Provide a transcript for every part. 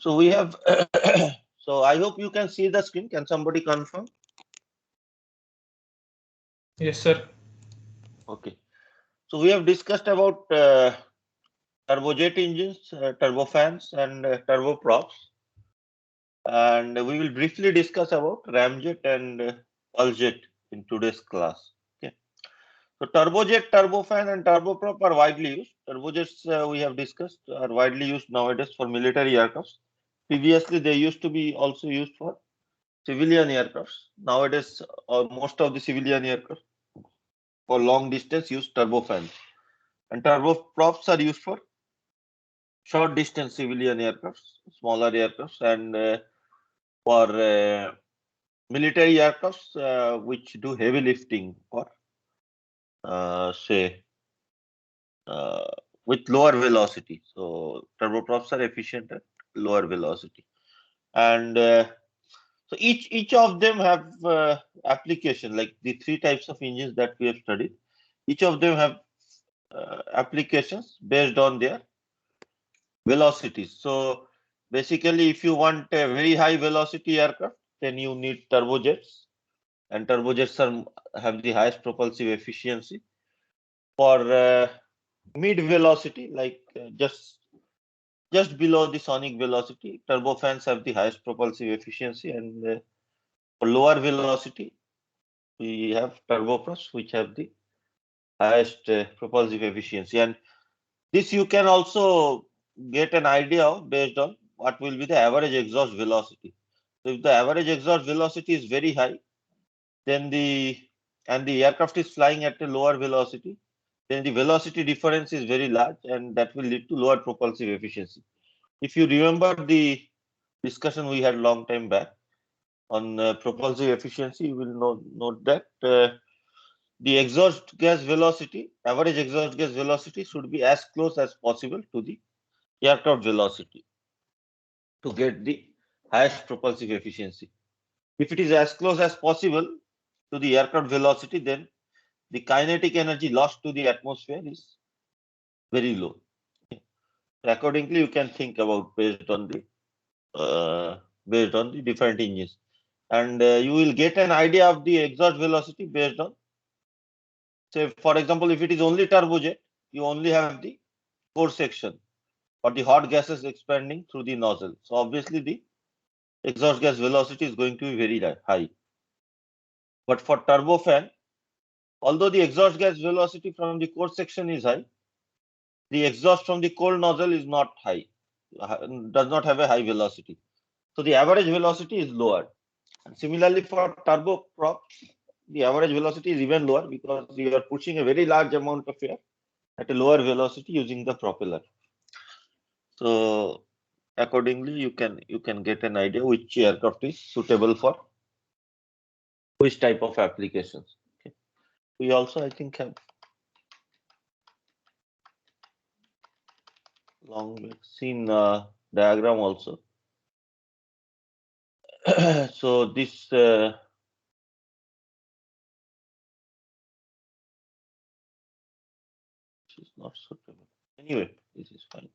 So we have, so I hope you can see the screen. Can somebody confirm? Yes, sir. Okay. So we have discussed about turbojet engines, turbofans, and turboprops, and we will briefly discuss about ramjet and pulsejet in today's class. Okay. So turbojet, turbofan, and turboprop are widely used. Turbojets we have discussed are widely used nowadays for military aircrafts. Previously, they used to be also used for civilian aircrafts. Nowadays, most of the civilian aircraft for long distance use turbofans, and turboprops are used for short distance civilian aircrafts, smaller aircrafts, and for military aircrafts which do heavy lifting or say uh, with lower velocity. So turboprops are efficient at lower velocity, and so each of them have application, like the three types of engines that we have studied. Each of them have applications based on their velocities. So basically, if you want a very high velocity aircraft, then you need turbojets, and turbojets have the highest propulsive efficiency. For mid velocity, like just below the sonic velocity, turbofans have the highest propulsive efficiency, and for lower velocity, we have turboprops which have the highest propulsive efficiency. And this you can also get an idea of based on what will be the average exhaust velocity. So if the average exhaust velocity is very high, then the aircraft is flying at a lower velocity, then the velocity difference is very large, and that will lead to lower propulsive efficiency. If you remember the discussion we had long time back on propulsive efficiency, you will note that the exhaust gas velocity, average exhaust gas velocity, should be as close as possible to the aircraft velocity to get the highest propulsive efficiency. If it is as close as possible to the aircraft velocity, then the kinetic energy lost to the atmosphere is very low. Accordingly, you can think about based on the different engines, and you will get an idea of the exhaust velocity based on, say, for example, if it is only turbojet, you only have the core section or the hot gases expanding through the nozzle. So obviously, the exhaust gas velocity is going to be very high. But for turbofan, although the exhaust gas velocity from the core section is high, the exhaust from the cold nozzle is not high, does not have a high velocity. So the average velocity is lower. And similarly, for turboprop, the average velocity is even lower because you are pushing a very large amount of air at a lower velocity using the propeller. So accordingly, you can get an idea which aircraft is suitable for which type of applications. Okay. We also, I think, have long vaccine diagram also. So this is not suitable. Anyway, this is fine.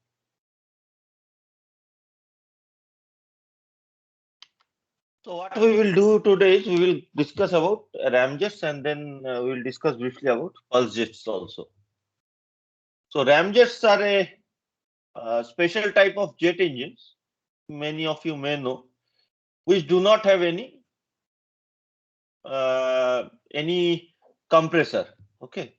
So what we will do today is we will discuss about ramjets, and then we will discuss briefly about pulse jets also. So ramjets are a special type of jet engines, many of you may know, which do not have any compressor. Okay,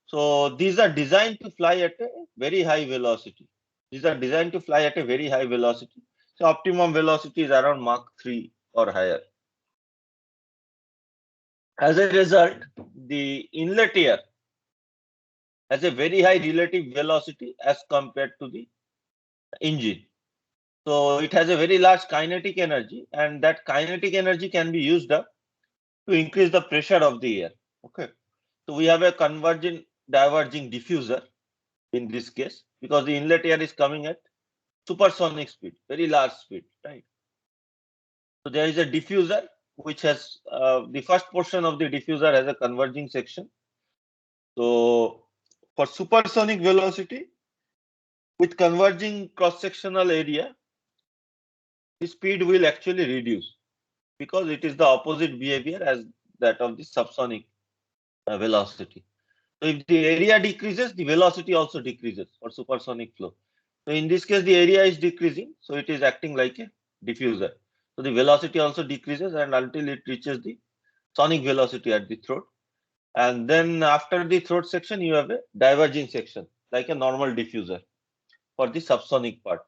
so these are designed to fly at a very high velocity. These are designed to fly at a very high velocity. So optimum velocity is around Mach 3 or higher. As a result, the inlet air has a very high relative velocity as compared to the engine. So it has a very large kinetic energy, and that kinetic energy can be used up to increase the pressure of the air. Okay. So we have a converging diverging diffuser in this case, because the inlet air is coming at supersonic speed, very large speed, right? So there is a diffuser which has the first portion of the diffuser has a converging section. So for supersonic velocity with converging cross-sectional area, the speed will actually reduce because it is the opposite behavior as that of the subsonic velocity. So if the area decreases, the velocity also decreases for supersonic flow. So in this case, the area is decreasing, so it is acting like a diffuser. So the velocity also decreases and until it reaches the sonic velocity at the throat. And then after the throat section, you have a diverging section, like a normal diffuser for the subsonic part,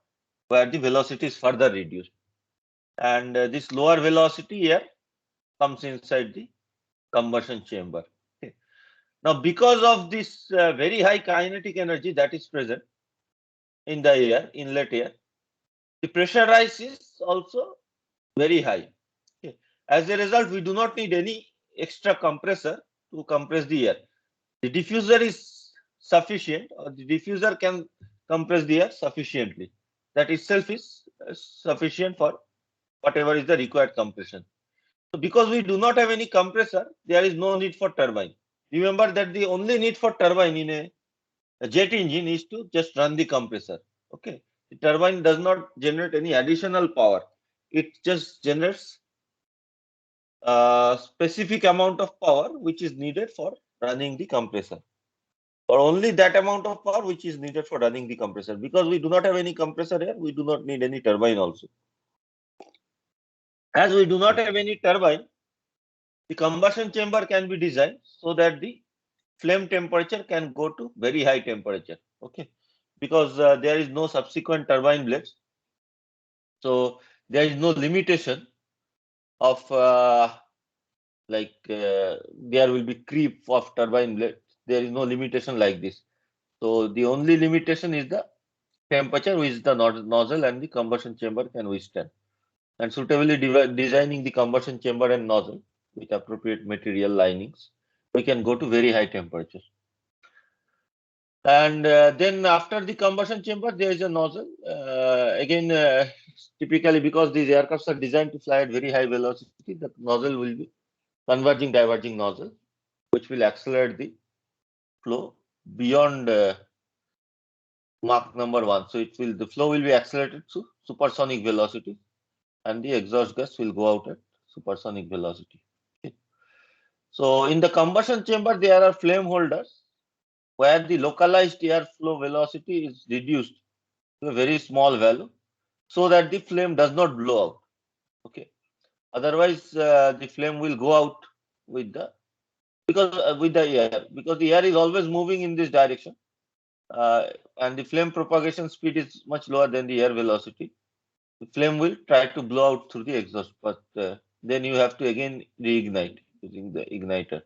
where the velocity is further reduced. And this lower velocity here comes inside the combustion chamber. Okay. Now, because of this very high kinetic energy that is present in the air, inlet air, the pressure rise is also very high. Okay. As a result, we do not need any extra compressor to compress the air. The diffuser is sufficient, or the diffuser can compress the air sufficiently. That itself is sufficient for whatever is the required compression. So because we do not have any compressor, there is no need for turbine. Remember that the only need for turbine in a jet engine is to just run the compressor. Okay, the turbine does not generate any additional power. It just generates a specific amount of power which is needed for running the compressor, or only that amount of power which is needed for running the compressor. Because we do not have any compressor here, we do not need any turbine also. As we do not have any turbine, the combustion chamber can be designed so that the flame temperature can go to very high temperature. Okay, because there is no subsequent turbine blades, so there is no limitation of there will be creep of turbine blades. There is no limitation like this. So the only limitation is the temperature which the nozzle and the combustion chamber can withstand. And suitably designing the combustion chamber and nozzle with appropriate material linings, we can go to very high temperatures. And then after the combustion chamber, there is a nozzle. Again, typically because these aircrafts are designed to fly at very high velocity, the nozzle will be converging diverging nozzle, which will accelerate the flow beyond Mach number 1. So the flow will be accelerated to supersonic velocity, and the exhaust gas will go out at supersonic velocity. Okay. So in the combustion chamber, there are flame holders where the localized airflow velocity is reduced to a very small value so that the flame does not blow out. Okay. Otherwise, the flame will go out with the air, because the air is always moving in this direction, and the flame propagation speed is much lower than the air velocity. The flame will try to blow out through the exhaust, but then you have to again reignite using the igniter.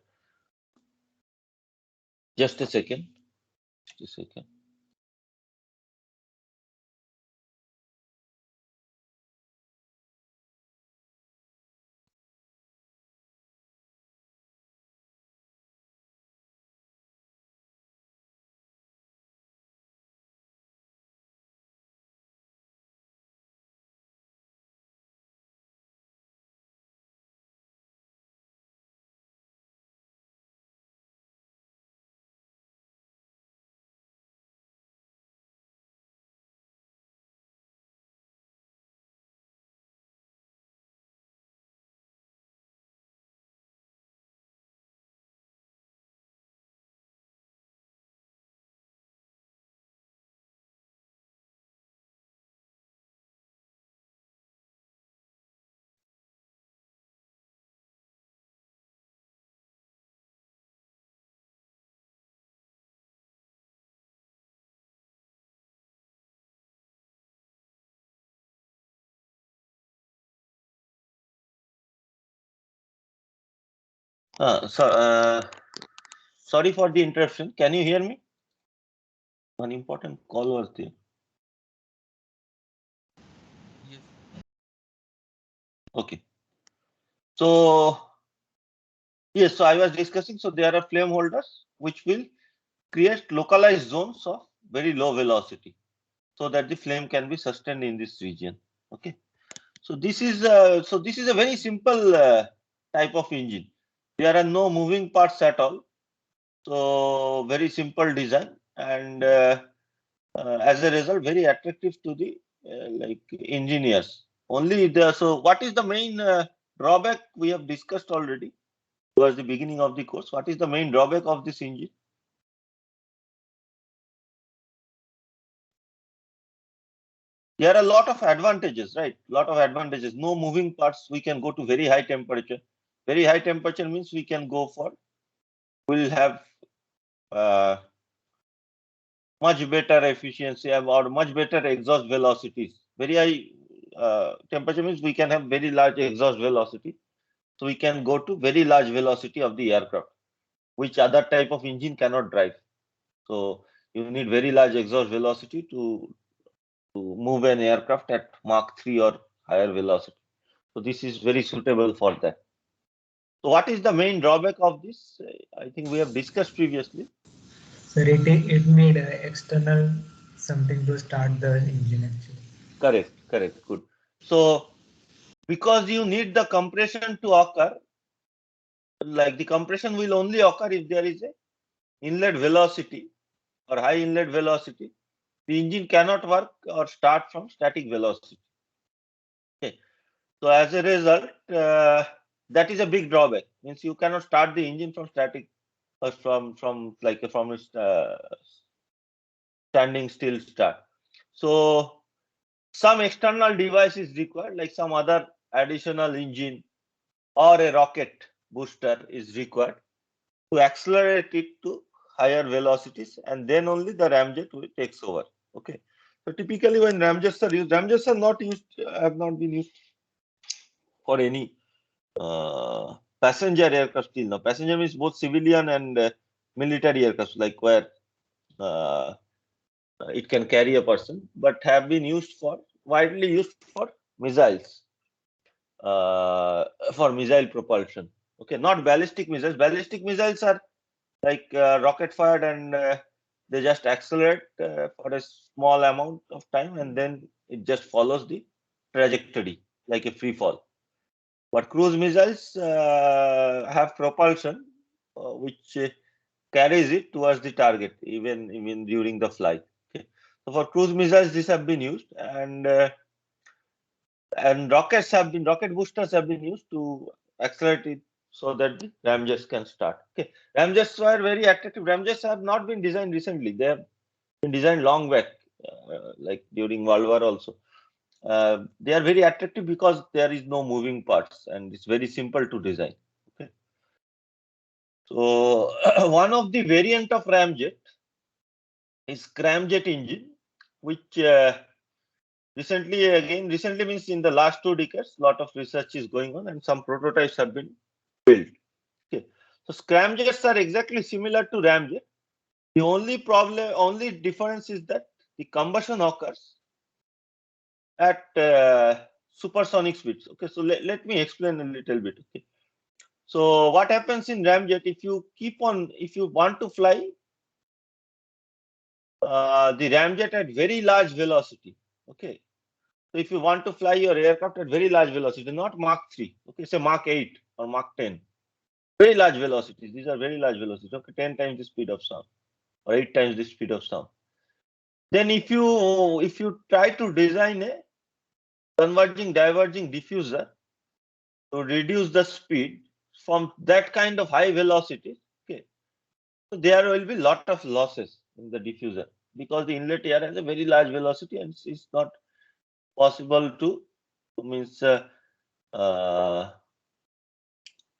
Just a second. Just a second. Sorry for the interruption. Can you hear me? One important call was there. Yes. Okay. So yes, so I was discussing. So there are flame holders which will create localized zones of very low velocity, so that the flame can be sustained in this region. Okay. So this is a very simple type of engine. There are no moving parts at all. So very simple design, and as a result, very attractive to the like engineers. Only the, so what is the main drawback we have discussed already towards the beginning of the course? What is the main drawback of this engine? There are a lot of advantages, right? Lot of advantages. No moving parts. We can go to very high temperature. Very high temperature means we can go for, we'll have uh, much better efficiency or much better exhaust velocities. Very high temperature means we can have very large exhaust velocity. So we can go to very large velocity of the aircraft, which other type of engine cannot drive. So you need very large exhaust velocity to move an aircraft at Mach 3 or higher velocity. So this is very suitable for that. So what is the main drawback of this? I think we have discussed previously. So it need external something to start the engine actually. Correct, correct, good. So because you need the compression to occur, like the compression will only occur if there is a inlet velocity or high inlet velocity. The engine cannot work or start from static velocity. Okay. So as a result, that is a big drawback. Means you cannot start the engine from static or from like from a standing still start. So some external device is required, like some other additional engine or a rocket booster is required to accelerate it to higher velocities, and then only the ramjet will takes over. Okay. So typically when ramjets are used, ramjets are not used, have not been used for any passenger aircraft till now. Passenger means both civilian and military aircraft, like where uh, it can carry a person, but have been used for, widely used for missiles, uh, for missile propulsion. Okay, not ballistic missiles. Ballistic missiles are like rocket fired, and they just accelerate for a small amount of time, and then it just follows the trajectory like a free fall. But cruise missiles have propulsion which carries it towards the target, even during the flight. Okay. So for cruise missiles, these have been used, and rocket boosters have been used to accelerate it so that the ramjets can start. Okay, ramjets were very attractive. Ramjets have not been designed recently; they have been designed long back, like during World War also. They are very attractive because there is no moving parts and it's very simple to design. Okay. So one of the variant of ramjet is scramjet engine, which recently means in the last 2 decades, lot of research is going on and some prototypes have been built. Okay. So scramjets are exactly similar to ramjet. The only difference is that the combustion occurs at supersonic speeds. Okay, so let me explain a little bit. Okay, so what happens in ramjet, if you want to fly the ramjet at very large velocity. Okay, so if you want to fly your aircraft at very large velocity, not Mach 3, okay, say Mach 8 or Mach 10, very large velocities. These are very large velocities. Okay, 10 times the speed of sound or 8 times the speed of sound. Then if you try to design a converging diverging diffuser to reduce the speed from that kind of high velocity, okay, so there will be lot of losses in the diffuser because the inlet air has a very large velocity and it's not possible to, means uh,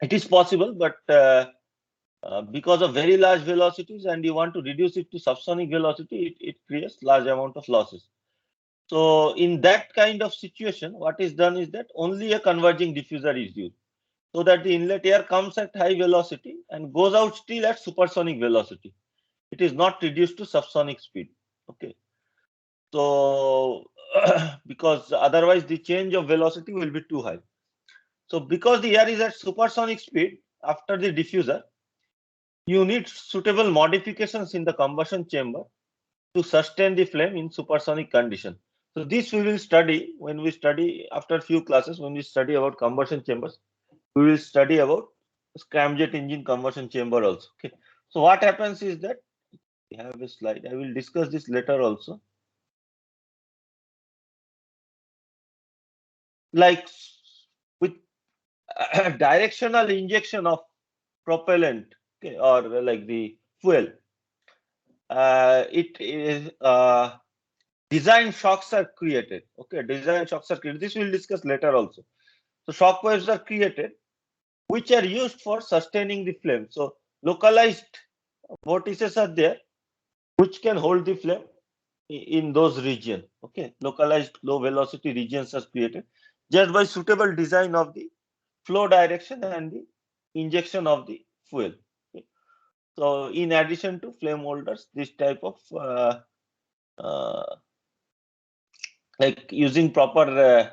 it is possible, but because of very large velocities and you want to reduce it to subsonic velocity, it creates large amount of losses. So in that kind of situation, what is done is that only a converging diffuser is used, so that the inlet air comes at high velocity and goes out still at supersonic velocity. It is not reduced to subsonic speed. Okay. So because otherwise the change of velocity will be too high. So because the air is at supersonic speed after the diffuser, you need suitable modifications in the combustion chamber to sustain the flame in supersonic condition. So this we will study when we study after few classes, when we study about combustion chambers. We will study about scramjet engine combustion chamber also. Okay. So what happens is that we have a slide. I will discuss this later also. like with directional injection of propellant, okay, or like the fuel, it is design shocks are created. Okay, design shocks are created. This we'll discuss later also. So shock waves are created, which are used for sustaining the flame. So localized vortices are there, which can hold the flame in those regions. Okay, localized low velocity regions are created just by suitable design of the flow direction and the injection of the fuel. Okay. So in addition to flame holders, this type of uh, like using proper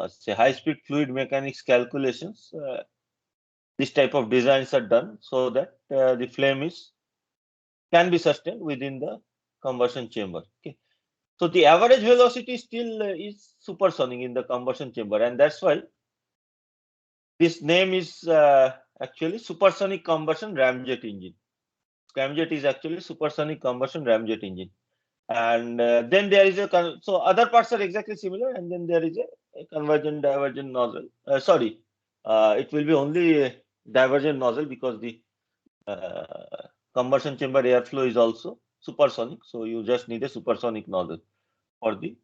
say high speed fluid mechanics calculations, this type of designs are done so that the flame is can be sustained within the combustion chamber. Okay. So the average velocity still is supersonic in the combustion chamber, and that's why this name is actually supersonic combustion ramjet engine. Scramjet is actually supersonic combustion ramjet engine. And then there is so other parts are exactly similar, and then there is a convergent divergent nozzle. Sorry, it will be only a divergent nozzle because the combustion chamber airflow is also supersonic. So you just need a supersonic nozzle for the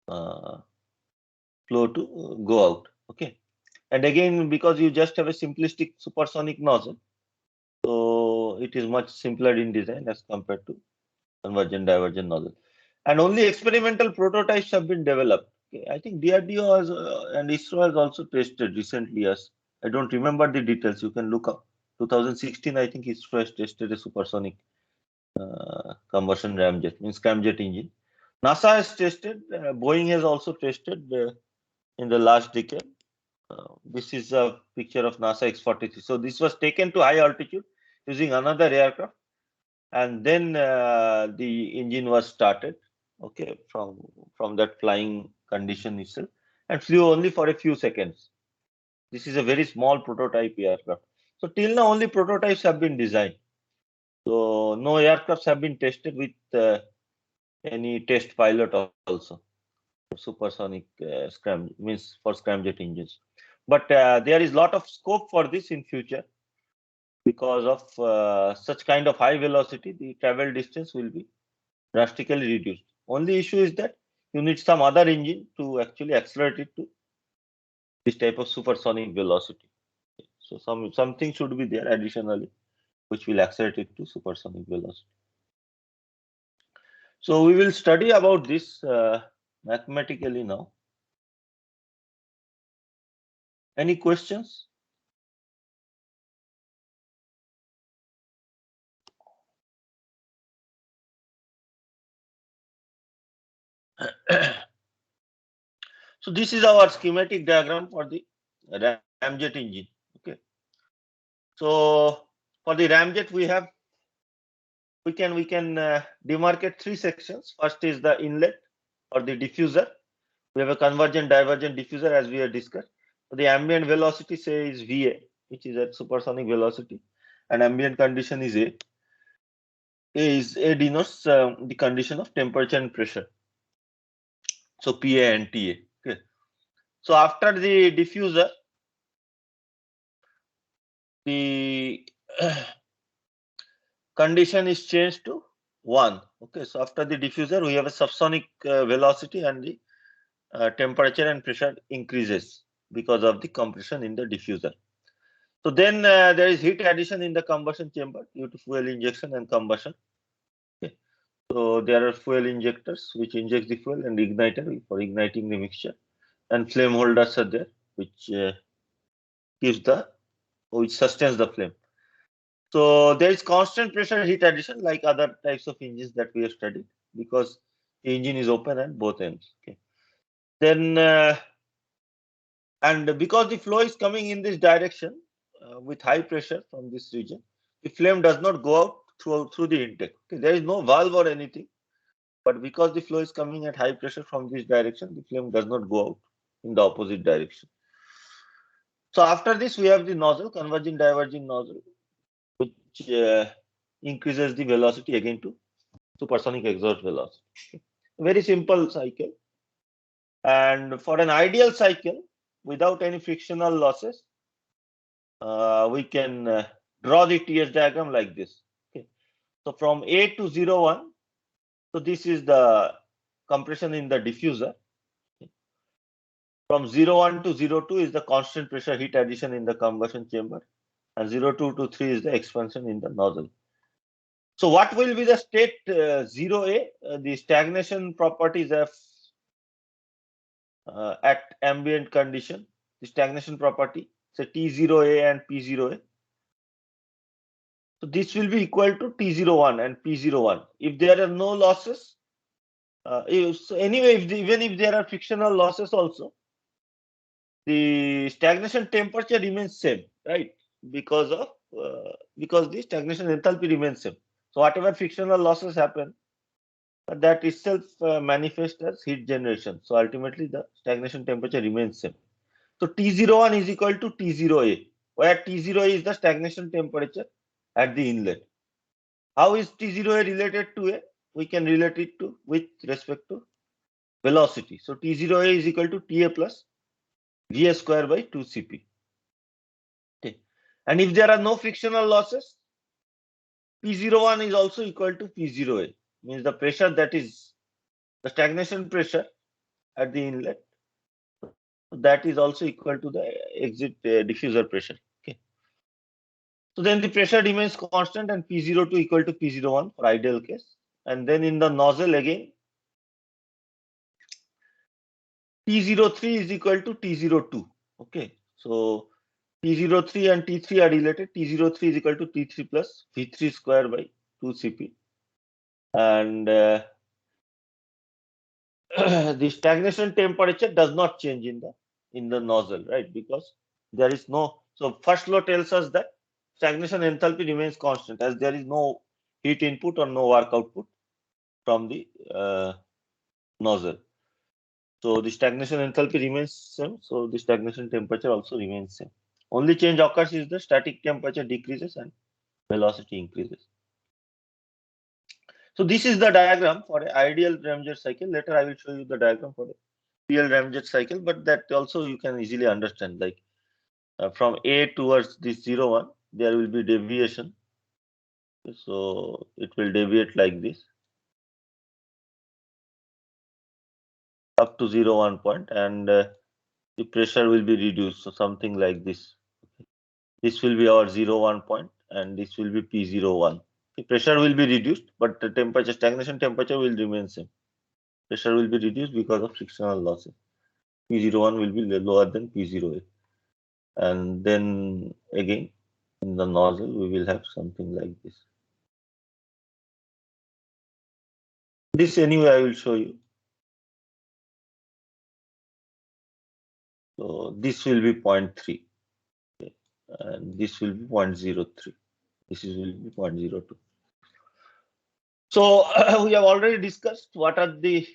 uh, flow to go out. Okay, and again because you just have a simplistic supersonic nozzle, so it is much simpler in design as compared to convergent divergent nozzle. And only experimental prototypes have been developed. Okay, I think DRDO has, and ISRO has also tested recently. As I don't remember the details, you can look up. 2016, I think ISRO has tested a supersonic combustion ramjet, means scramjet engine. NASA has tested. Boeing has also tested in the last decade. This is a picture of NASA X-43. So this was taken to high altitude using another aircraft, and then the engine was started, okay, from that flying condition itself, and flew only for a few seconds. This is a very small prototype aircraft. So till now only prototypes have been designed, so no aircrafts have been tested with any test pilot also. Supersonic means for scramjet engines, but there is lot of scope for this in future. Because of such kind of high velocity, the travel distance will be drastically reduced. Only issue is that you need some other engine to actually accelerate it to this type of supersonic velocity. So something should be there additionally, which will accelerate it to supersonic velocity. So we will study about this mathematically now. Any questions? So this is our schematic diagram for the ramjet engine. Okay. So for the ramjet, we can demarcate three sections. First is the inlet or the diffuser. We have a convergent divergent diffuser as we have discussed. So the ambient velocity say is VA, which is at supersonic velocity, and ambient condition is A. A denotes the condition of temperature and pressure. So PA and TA. Okay. So after the diffuser, the condition is changed to 1. Okay. So after the diffuser, we have a subsonic velocity, and the temperature and pressure increases because of the compression in the diffuser. So then there is heat addition in the combustion chamber due to fuel injection and combustion. Okay. So there are fuel injectors which inject the fuel, and igniter for igniting the mixture, and flame holders are there which which sustains the flame. So there is constant pressure heat addition like other types of engines that we have studied, because the engine is open at both ends. Okay. Then and because the flow is coming in this direction with high pressure from this region, the flame does not go out through the intake. Okay. There is no valve or anything, but because the flow is coming at high pressure from this direction, the flame does not go out in the opposite direction. So after this, we have the nozzle, converging diverging nozzle, which increases the velocity again to supersonic exhaust velocity. Okay. Very simple cycle. And for an ideal cycle, without any frictional losses, we can draw the TS diagram like this. Okay. So from A to 0, 1, so this is the compression in the diffuser. Okay. From 0, 1 to 0, 2 is the constant pressure heat addition in the combustion chamber, and 0, 2 to 3 is the expansion in the nozzle. So what will be the state 0A? The stagnation properties of at ambient condition, the stagnation property, say T0A and P0A. So this will be equal to T01 and P01. If there are no losses, so anyway, even if there are frictional losses also, the stagnation temperature remains same, right? Because the stagnation enthalpy remains same. So whatever frictional losses happen, that itself manifests as heat generation. So ultimately, the stagnation temperature remains same. So T01 is equal to T0A, where T0A is the stagnation temperature at the inlet. How is T0A related to A? We can relate it to with respect to velocity. So T0A is equal to TA plus VA square by 2CP. Okay. And if there are no frictional losses, P01 is also equal to P0A, means the pressure, that is the stagnation pressure at the inlet, that is also equal to the exit diffuser pressure. Okay. So then the pressure remains constant and P02 equal to P01 for ideal case. And then in the nozzle again, T03 is equal to T02. Okay. So T03 and T3 are related. T03 is equal to T3 plus V3 square by 2CP. And the stagnation temperature does not change in the nozzle, right? Because there is no, so first law tells us that stagnation enthalpy remains constant as there is no heat input or no work output from the nozzle. So the stagnation enthalpy remains same. So the stagnation temperature also remains same. Only change occurs is the static temperature decreases and velocity increases. So this is the diagram for an ideal Ramjet cycle. Later I will show you the diagram for the real Ramjet cycle, but that also you can easily understand. Like from A towards this 0, 1, there will be deviation. So it will deviate like this up to 0, 1 point, and the pressure will be reduced. So something like this. This will be our 0, 1 point, and this will be P01. The pressure will be reduced, but the temperature, stagnation temperature will remain same. Pressure will be reduced because of frictional losses. P01 will be lower than P08. And then again, in the nozzle, we will have something like this. This anyway, I will show you. So this will be 0.3. Okay. And this will be 0.03. This will be 0.02. So we have already discussed what are the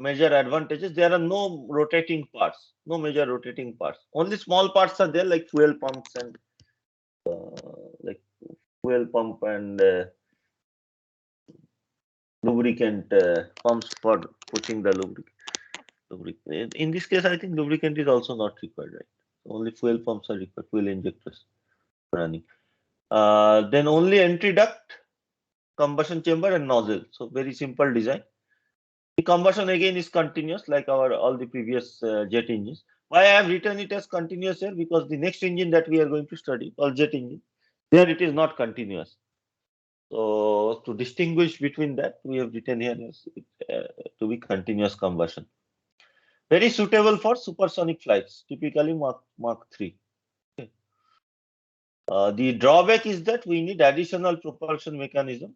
major advantages. There are no rotating parts, no major rotating parts. Only small parts are there, like fuel pumps and lubricant pumps for pushing the lubricant. In this case, I think lubricant is also not required, right? Only fuel pumps are required, fuel injectors running. Then only entry duct, combustion chamber, and nozzle. So very simple design. The combustion again is continuous, like all the previous jet engines. Why I have written it as continuous here? Because the next engine that we are going to study, all jet engine, there it is not continuous. So to distinguish between that, we have written here as to be continuous combustion. Very suitable for supersonic flights, typically Mach 3. Okay. The drawback is that we need additional propulsion mechanism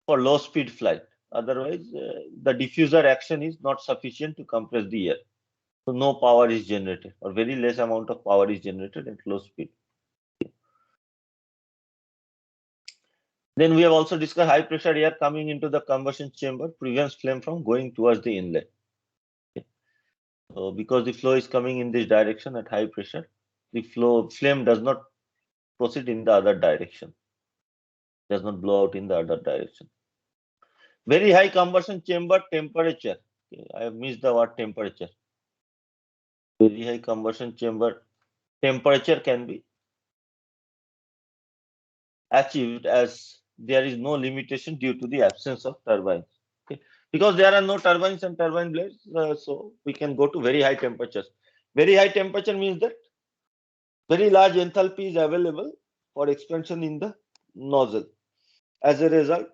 for low speed flight. Otherwise, the diffuser action is not sufficient to compress the air. So no power is generated, or very less amount of power is generated at low speed. Then we have also discussed high pressure air coming into the combustion chamber prevents flame from going towards the inlet. Okay. So because the flow is coming in this direction at high pressure, the flame does not proceed in the other direction, does not blow out in the other direction. Very high combustion chamber temperature. Okay, I have missed the word temperature. Very high combustion chamber temperature can be achieved as there is no limitation due to the absence of turbines. Okay. Because there are no turbines and turbine blades, so we can go to very high temperatures. Very high temperature means that very large enthalpy is available for expansion in the nozzle. As a result,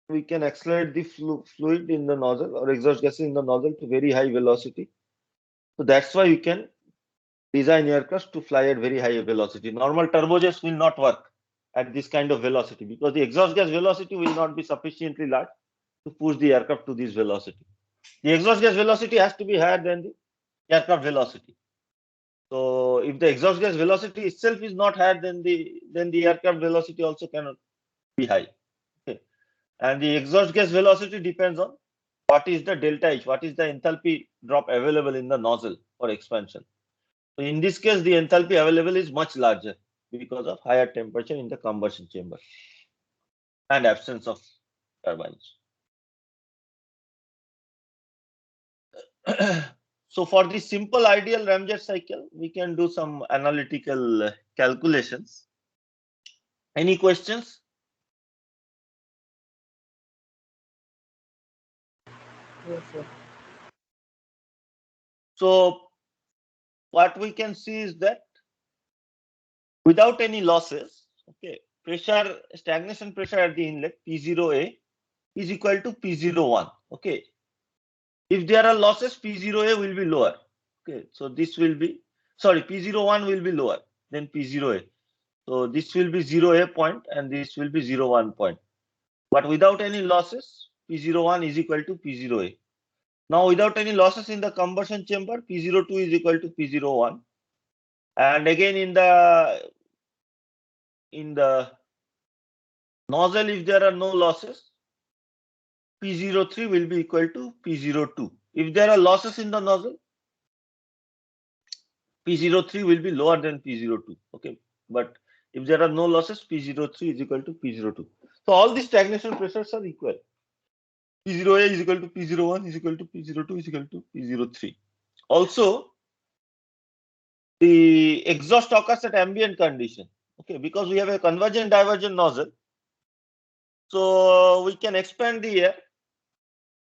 we can accelerate the fluid in the nozzle or exhaust gases in the nozzle to very high velocity. So that's why we can design aircraft to fly at very high velocity. Normal turbojets will not work at this kind of velocity because the exhaust gas velocity will not be sufficiently large to push the aircraft to this velocity. The exhaust gas velocity has to be higher than the aircraft velocity. So if the exhaust gas velocity itself is not higher than the aircraft velocity also cannot be high. Okay. And the exhaust gas velocity depends on what is the delta H, what is the enthalpy drop available in the nozzle for expansion. So in this case, the enthalpy available is much larger because of higher temperature in the combustion chamber and absence of turbines. So for the simple ideal ramjet cycle, we can do some analytical calculations. Any questions? Yes, sir. So what we can see is that without any losses, okay, pressure, stagnation pressure at the inlet P0A is equal to P01. Okay. If there are losses, P0A will be lower. Okay, so this will be, sorry, P01 will be lower than P0A. So this will be 0A point and this will be 01 point. But without any losses, P01 is equal to P0A. Now without any losses in the combustion chamber, P02 is equal to P01. And again in the nozzle, if there are no losses, P03 will be equal to P02. If there are losses in the nozzle, P03 will be lower than P02. Okay, but if there are no losses, P03 is equal to P02. So all these stagnation pressures are equal. P0A is equal to P01 is equal to P02 is equal to P03. Also, the exhaust occurs at ambient condition. Okay, because we have a convergent divergent nozzle, so we can expand the air,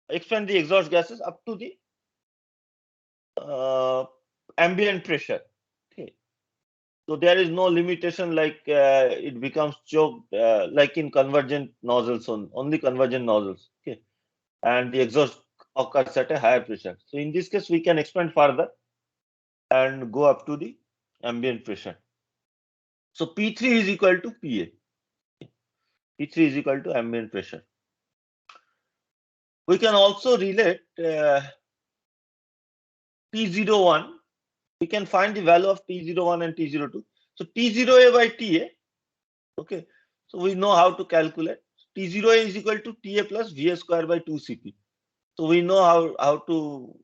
expand the exhaust gases up to the ambient pressure. Okay, so there is no limitation like it becomes choked like in convergent nozzles only convergent nozzles. Okay, and the exhaust occurs at a higher pressure. So in this case, we can expand further and go up to the ambient pressure. So P3 is equal to PA. P3 is equal to ambient pressure. We can also relate T01. We can find the value of T01 and T02. So T0A by TA. Okay. So we know how to calculate. T0A is equal to TA plus VA square by 2CP. So we know how to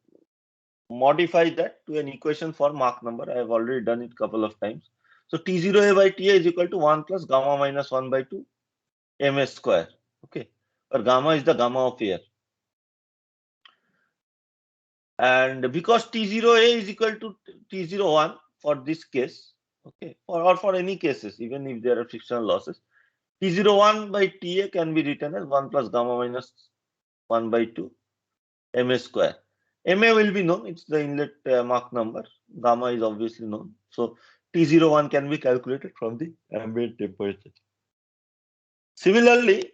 modify that to an equation for Mach number. I have already done it a couple of times. So T0A by TA is equal to 1 plus gamma minus 1 by 2 ms square. Okay. Or gamma is the gamma of air. And because T0A is equal to T01 for this case, okay, or for any cases, even if there are frictional losses, T01 by TA can be written as 1 plus gamma minus 1 by 2 ms square. Ma will be known, it's the inlet Mach number. Gamma is obviously known. So T01 can be calculated from the ambient temperature. Similarly,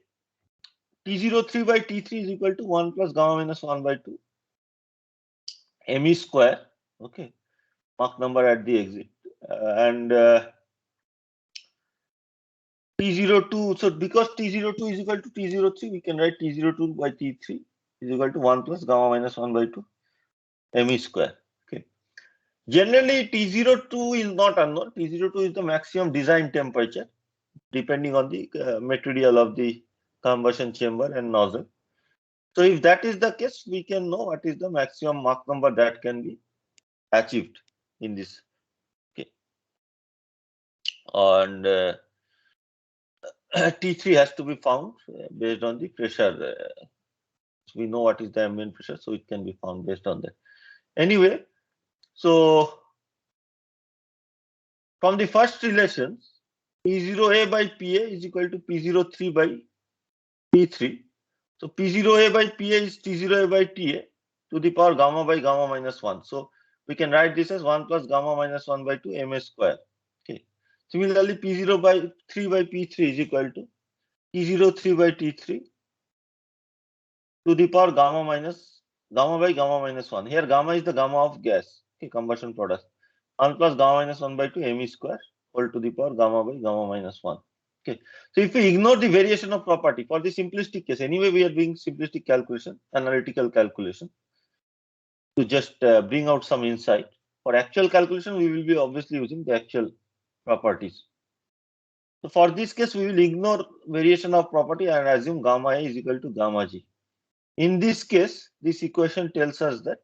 T03 by T3 is equal to 1 plus gamma minus 1 by 2 Me square. Okay, Mach number at the exit. And T02, so because T02 is equal to T03, we can write T02 by T3 is equal to 1 plus gamma minus 1 by 2 Me square. Okay. Generally, T02 is not unknown. T02 is the maximum design temperature, depending on the material of the combustion chamber and nozzle. So if that is the case, we can know what is the maximum Mach number that can be achieved in this. Okay. And T3 has to be found based on the pressure we know what is the ambient pressure, so it can be found based on that. Anyway, so from the first relations, P0A by PA is equal to P03 by P3. So P0A by PA is T0A by TA to the power gamma by gamma minus 1. So we can write this as 1 plus gamma minus 1 by 2 ma square. Okay. Similarly, P0 by 3 by P3 is equal to T03 by T3 to the power gamma by gamma minus 1. Here gamma is the gamma of gas, okay, combustion product. 1 plus gamma minus 1 by 2 me square whole to the power gamma by gamma minus 1. Okay. So if we ignore the variation of property for the simplistic case, anyway we are doing simplistic calculation, analytical calculation to just bring out some insight. For actual calculation, we will be obviously using the actual properties. So for this case, we will ignore variation of property and assume gamma A is equal to gamma G. In this case, this equation tells us that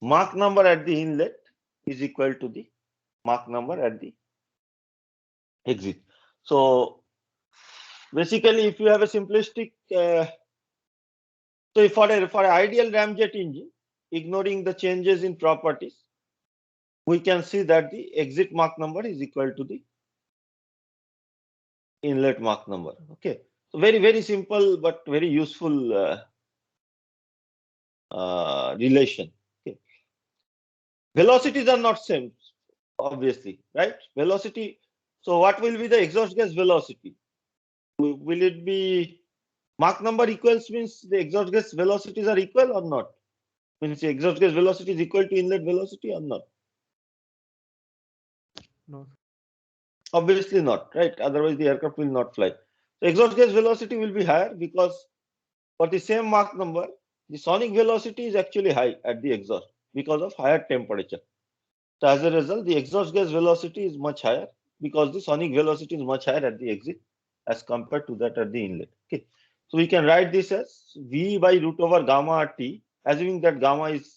Mach number at the inlet is equal to the Mach number at the exit. So basically, if you have a simplistic, so for an ideal ramjet engine, ignoring the changes in properties, we can see that the exit Mach number is equal to the inlet Mach number. Okay, so very simple but very useful relation. Okay, velocities are not same, obviously, right? Velocity. So what will be the exhaust gas velocity? Will it be Mach number equals means the exhaust gas velocities are equal or not? Means the exhaust gas velocity is equal to inlet velocity or not? No. Obviously not, right? Otherwise the aircraft will not fly. So exhaust gas velocity will be higher because for the same Mach number, the sonic velocity is actually high at the exhaust because of higher temperature. So as a result, the exhaust gas velocity is much higher because the sonic velocity is much higher at the exit as compared to that at the inlet. Okay. So we can write this as V by root over gamma T, assuming that gamma is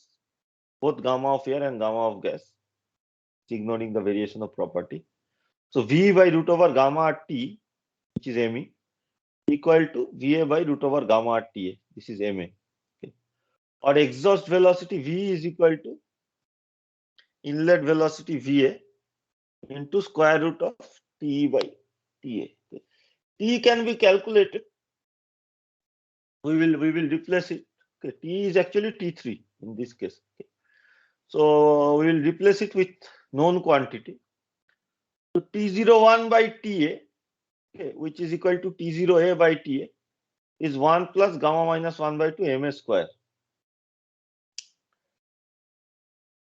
both gamma of air and gamma of gas, ignoring the variation of property. So V by root over gamma T, which is ME, equal to VA by root over gamma TA. This is MA. Okay. Or exhaust velocity V is equal to inlet velocity VA into square root of TE by TA. Okay. T can be calculated. We will replace it. Okay. T is actually T3 in this case. Okay. So we will replace it with known quantity. So T01 by TA, okay, which is equal to T0A by TA, is 1 plus gamma minus 1 by 2 ma square.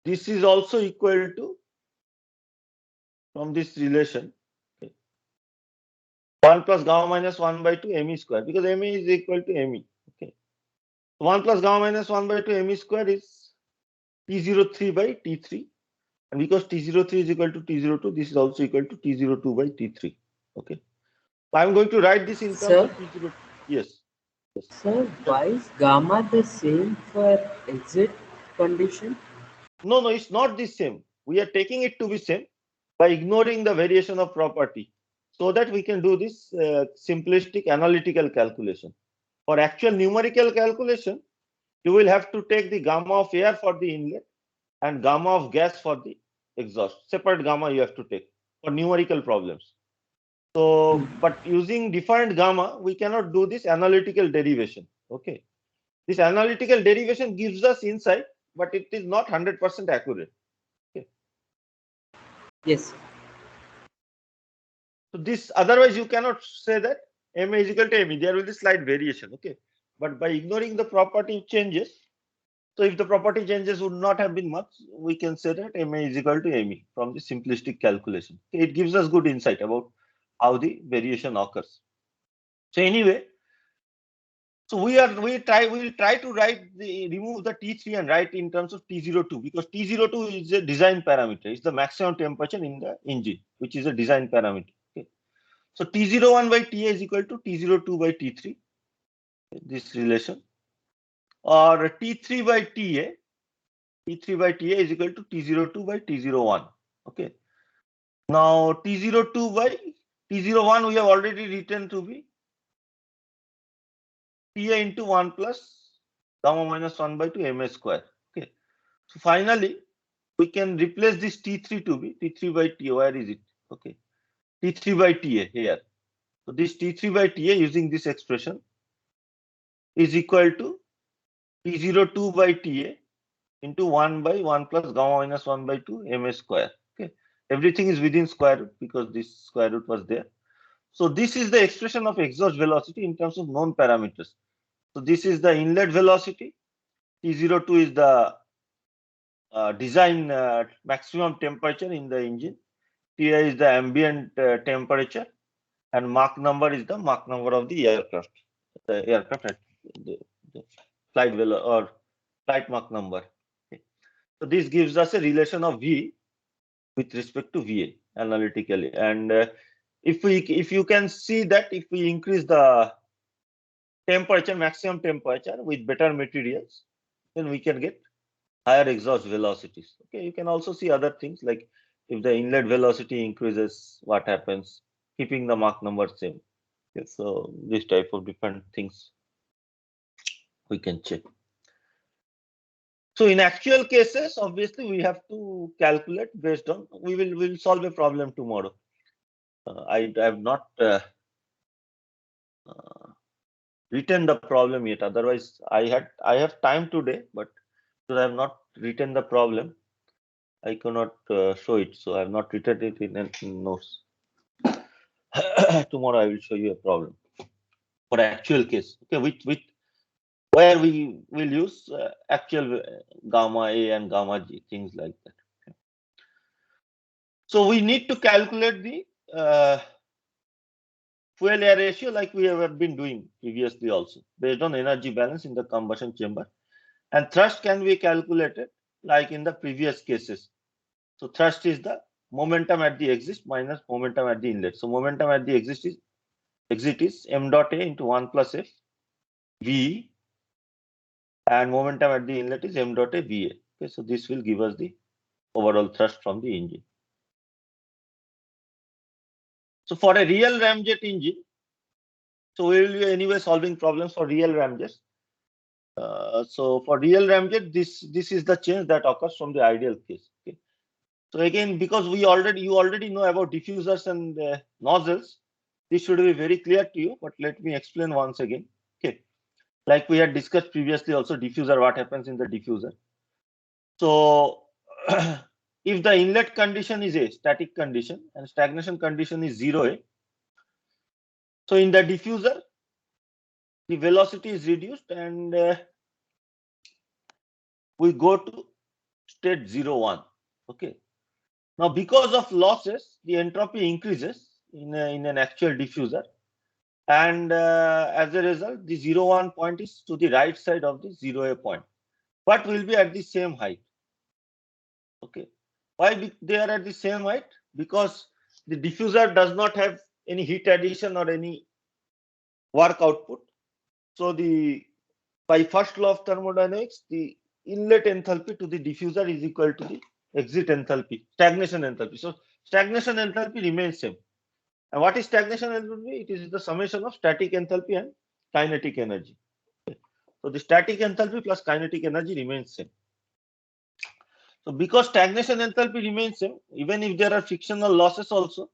This is also equal to, from this relation, okay, 1 plus gamma minus 1 by 2 me square, because me is equal to me. Okay. 1 plus gamma minus 1 by 2 me square is T03 by T3. And because T03 is equal to T02, this is also equal to T02 by T3. Okay. So I'm going to write this in terms Sir? of T02. Yes. Yes. Sir, why is gamma the same for exit condition? No, it's not the same. We are taking it to be same by ignoring the variation of property so that we can do this simplistic analytical calculation. For actual numerical calculation, you will have to take the gamma of air for the inlet and gamma of gas for the exhaust. Separate gamma you have to take for numerical problems. So, but using different gamma, we cannot do this analytical derivation. Okay. This analytical derivation gives us insight, but it is not 100% accurate. Okay. Yes. So this, otherwise you cannot say that ma is equal to me. There will be slight variation. Okay. But by ignoring the property changes, so if the property changes would not have been much, we can say that ma is equal to me from the simplistic calculation. Okay. It gives us good insight about how the variation occurs. So anyway, so we will try to remove the T3 and write in terms of T02, because T02 is a design parameter. It's the maximum temperature in the engine, which is a design parameter. Okay. So T01 by TA is equal to T02 by T3, this relation, or T3 by TA is equal to T02 by T01. Okay. Now T02 by T01 we have already written to be TA into 1 plus gamma minus 1 by 2 ma square. Okay. So finally, we can replace this T3 to be T3 by TA. Where is it? Okay. T3 by TA here. So this T3 by TA using this expression is equal to T02 by TA into 1 by 1 plus gamma minus 1 by 2 ma square. Okay. Everything is within square root because this square root was there. So this is the expression of exhaust velocity in terms of known parameters. So this is the inlet velocity. T02 is the design maximum temperature in the engine. Ti is the ambient temperature, and Mach number is the Mach number of the aircraft. The aircraft at the flight or flight Mach number. Okay. So this gives us a relation of V with respect to VA analytically, and if you can see that if we increase the temperature, maximum temperature with better materials, then we can get higher exhaust velocities. Okay, you can also see other things like if the inlet velocity increases, what happens, keeping the Mach number same. Okay, so this type of different things we can check. So in actual cases, obviously we have to calculate based on, we'll solve a problem tomorrow. I have not written the problem yet. Otherwise, I have time today, but I have not written the problem. I cannot show it, so I have not written it in notes. Tomorrow I will show you a problem for actual case. Okay, where we will use actual gamma A and gamma G, things like that. Okay. So we need to calculate the fuel air ratio like we have been doing previously also, based on energy balance in the combustion chamber, and thrust can be calculated like in the previous cases. So thrust is the momentum at the exit minus momentum at the inlet. So momentum at the exit is m dot a into 1 plus f v, and momentum at the inlet is m dot a va. Okay, so this will give us the overall thrust from the engine. So for a real ramjet engine, so we will be anyway solving problems for real ramjets. So for real ramjet, this is the change that occurs from the ideal case. Okay. So again, because you already know about diffusers and nozzles, this should be very clear to you. But let me explain once again. Okay, like we had discussed previously, also diffuser. What happens in the diffuser? So if the inlet condition is a static condition and stagnation condition is 0A, so in the diffuser, the velocity is reduced and we go to state 0, 1. Okay. Now, because of losses, the entropy increases in an actual diffuser, and as a result, the 0, 1 point is to the right side of the 0A point, but will be at the same height. Okay. Why they are at the same height? Because the diffuser does not have any heat addition or any work output. So by first law of thermodynamics, the inlet enthalpy to the diffuser is equal to the exit enthalpy, stagnation enthalpy. So stagnation enthalpy remains same. And what is stagnation enthalpy? It is the summation of static enthalpy and kinetic energy. Okay. So the static enthalpy plus kinetic energy remains same. So because stagnation enthalpy remains same, even if there are frictional losses also,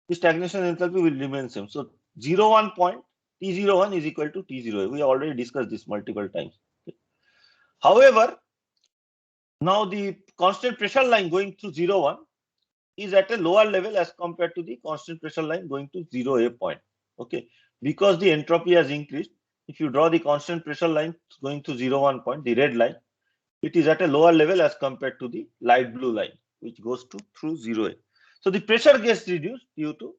the stagnation enthalpy will remain same. So 0, 1 point, T01 is equal to T0. We have already discussed this multiple times. Okay. However, now the constant pressure line going through 0, 1 is at a lower level as compared to the constant pressure line going to 0A point. Okay, because the entropy has increased. If you draw the constant pressure line going to 0, 1 point, the red line, it is at a lower level as compared to the light blue line, which goes through 0A. So the pressure gets reduced due to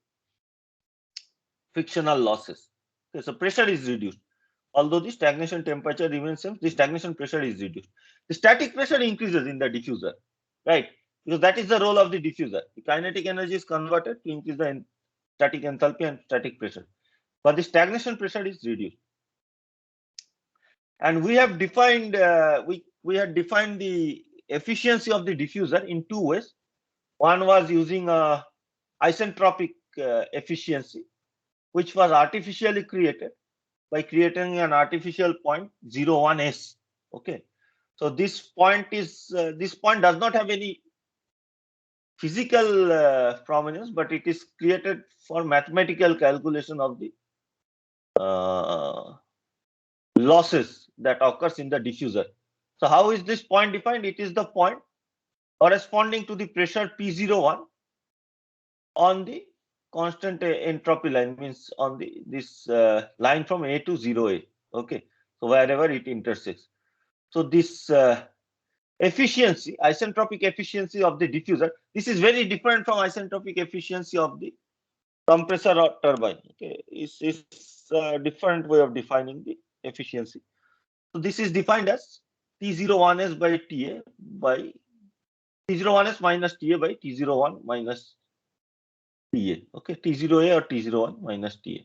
frictional losses. Okay, so pressure is reduced. Although the stagnation temperature remains same, the stagnation pressure is reduced. The static pressure increases in the diffuser, right? Because that is the role of the diffuser. The kinetic energy is converted to increase the static enthalpy and static pressure, but the stagnation pressure is reduced. And we have defined we had defined the efficiency of the diffuser in two ways. One was using a isentropic efficiency, which was artificially created by creating an artificial point 0, 1, S. Okay. So this point does not have any physical prominence, but it is created for mathematical calculation of the losses that occurs in the diffuser. So how is this point defined? It is the point corresponding to the pressure P01 on the constant entropy line, means on this line from A to 0A. Okay, so wherever it intersects. So this efficiency, isentropic efficiency of the diffuser, this is very different from isentropic efficiency of the compressor or turbine. Okay, it's a different way of defining the efficiency. So this is defined as T01S by TA by T01S minus TA by T01 minus TA. Okay, T0A or T01 minus TA.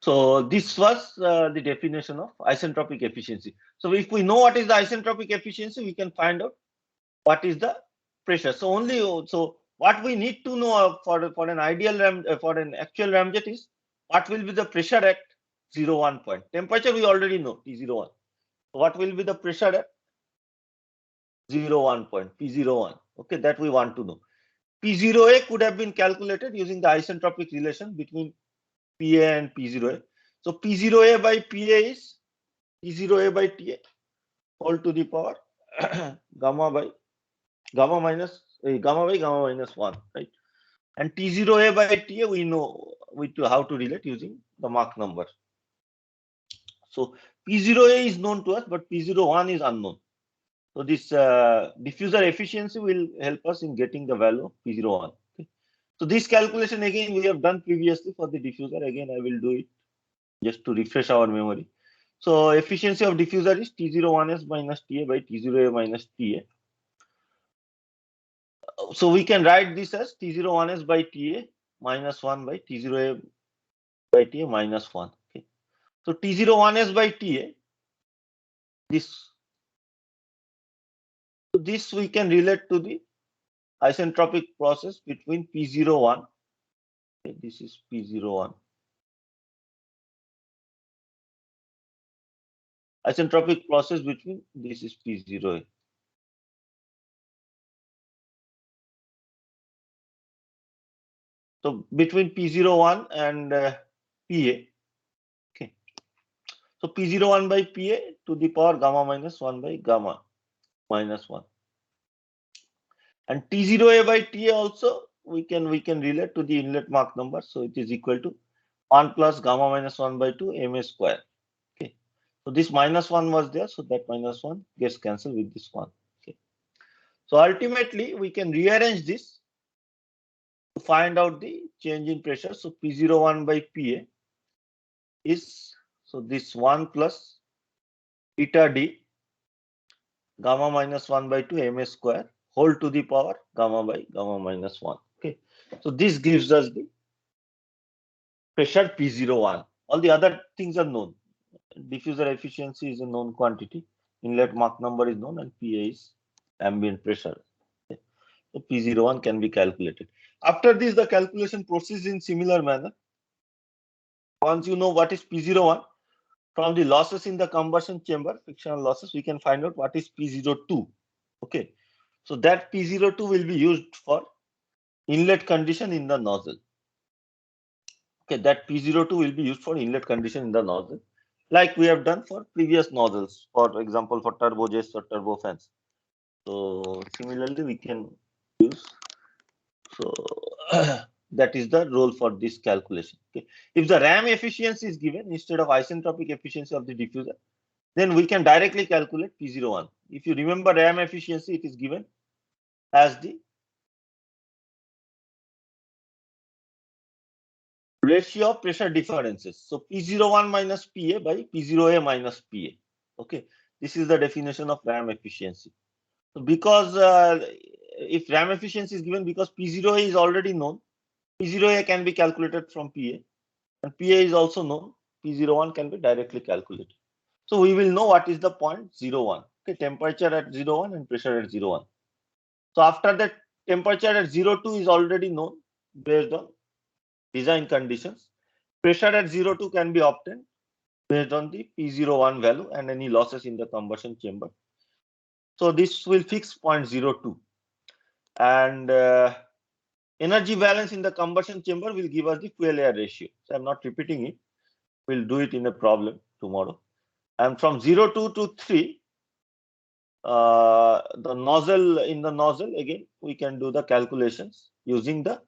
So this was the definition of isentropic efficiency. So if we know what is the isentropic efficiency, we can find out what is the pressure. So what we need to know for an ideal for an actual ramjet is what will be the pressure at 0, 1 point. Temperature we already know, T01. What will be the pressure at 0, 1 point, P01? Okay, that we want to know. P0A could have been calculated using the isentropic relation between PA and P0A. So P0A by PA is P0A by TA whole to the power gamma by gamma minus 1, right? And T0A by TA we know how to relate using the Mach number. So P0A is known to us, but P01 is unknown. So this diffuser efficiency will help us in getting the value of P01. Okay. So this calculation again we have done previously for the diffuser. Again, I will do it just to refresh our memory. So efficiency of diffuser is T01S minus TA by T0A minus TA. So we can write this as T01S by TA minus 1 by T0A by TA minus 1. Okay. So T01S by TA, this we can relate to the isentropic process between P01. Okay, this is P01. Isentropic process between this is P0A. So between P01 and PA. Okay. So P01 by PA to the power gamma minus 1 by gamma minus 1. And T0A by TA also we can relate to the inlet Mach number. So it is equal to 1 plus gamma minus 1 by 2 MA square. Okay. So this minus 1 was there, so that minus 1 gets cancelled with this 1. Okay. So ultimately we can rearrange this to find out the change in pressure. So P01 by PA is, so this 1 plus eta D gamma minus 1 by 2 MA square whole to the power gamma by gamma minus 1. Okay. So this gives us the pressure P01. All the other things are known. Diffuser efficiency is a known quantity. Inlet Mach number is known, and PA is ambient pressure. Okay. So P01 can be calculated. After this, the calculation proceeds in similar manner. Once you know what is P01, from the losses in the combustion chamber, frictional losses, we can find out what is P02. Okay. So that P02 will be used for inlet condition in the nozzle. Okay, that P02 will be used for inlet condition in the nozzle, like we have done for previous nozzles, for example, for turbojets or turbofans. So similarly, we can use. So that is the role for this calculation. Okay. If the RAM efficiency is given instead of isentropic efficiency of the diffuser, then we can directly calculate P01. If you remember RAM efficiency, it is given as the ratio of pressure differences. So P01 minus PA by P0A minus PA. Okay, this is the definition of RAM efficiency. So because if RAM efficiency is given, because P0A is already known, P0A can be calculated from PA, and PA is also known, P01 can be directly calculated. So we will know what is the point 01. Okay, temperature at 01 and pressure at 01. So after that, temperature at 02 is already known based on design conditions, pressure at 0.2 can be obtained based on the P01 value and any losses in the combustion chamber. So this will fix 0.02, and energy balance in the combustion chamber will give us the fuel air ratio. So I'm not repeating it. We'll do it in a problem tomorrow. And from 0.2 to 3, the nozzle, in the nozzle, again, we can do the calculations using the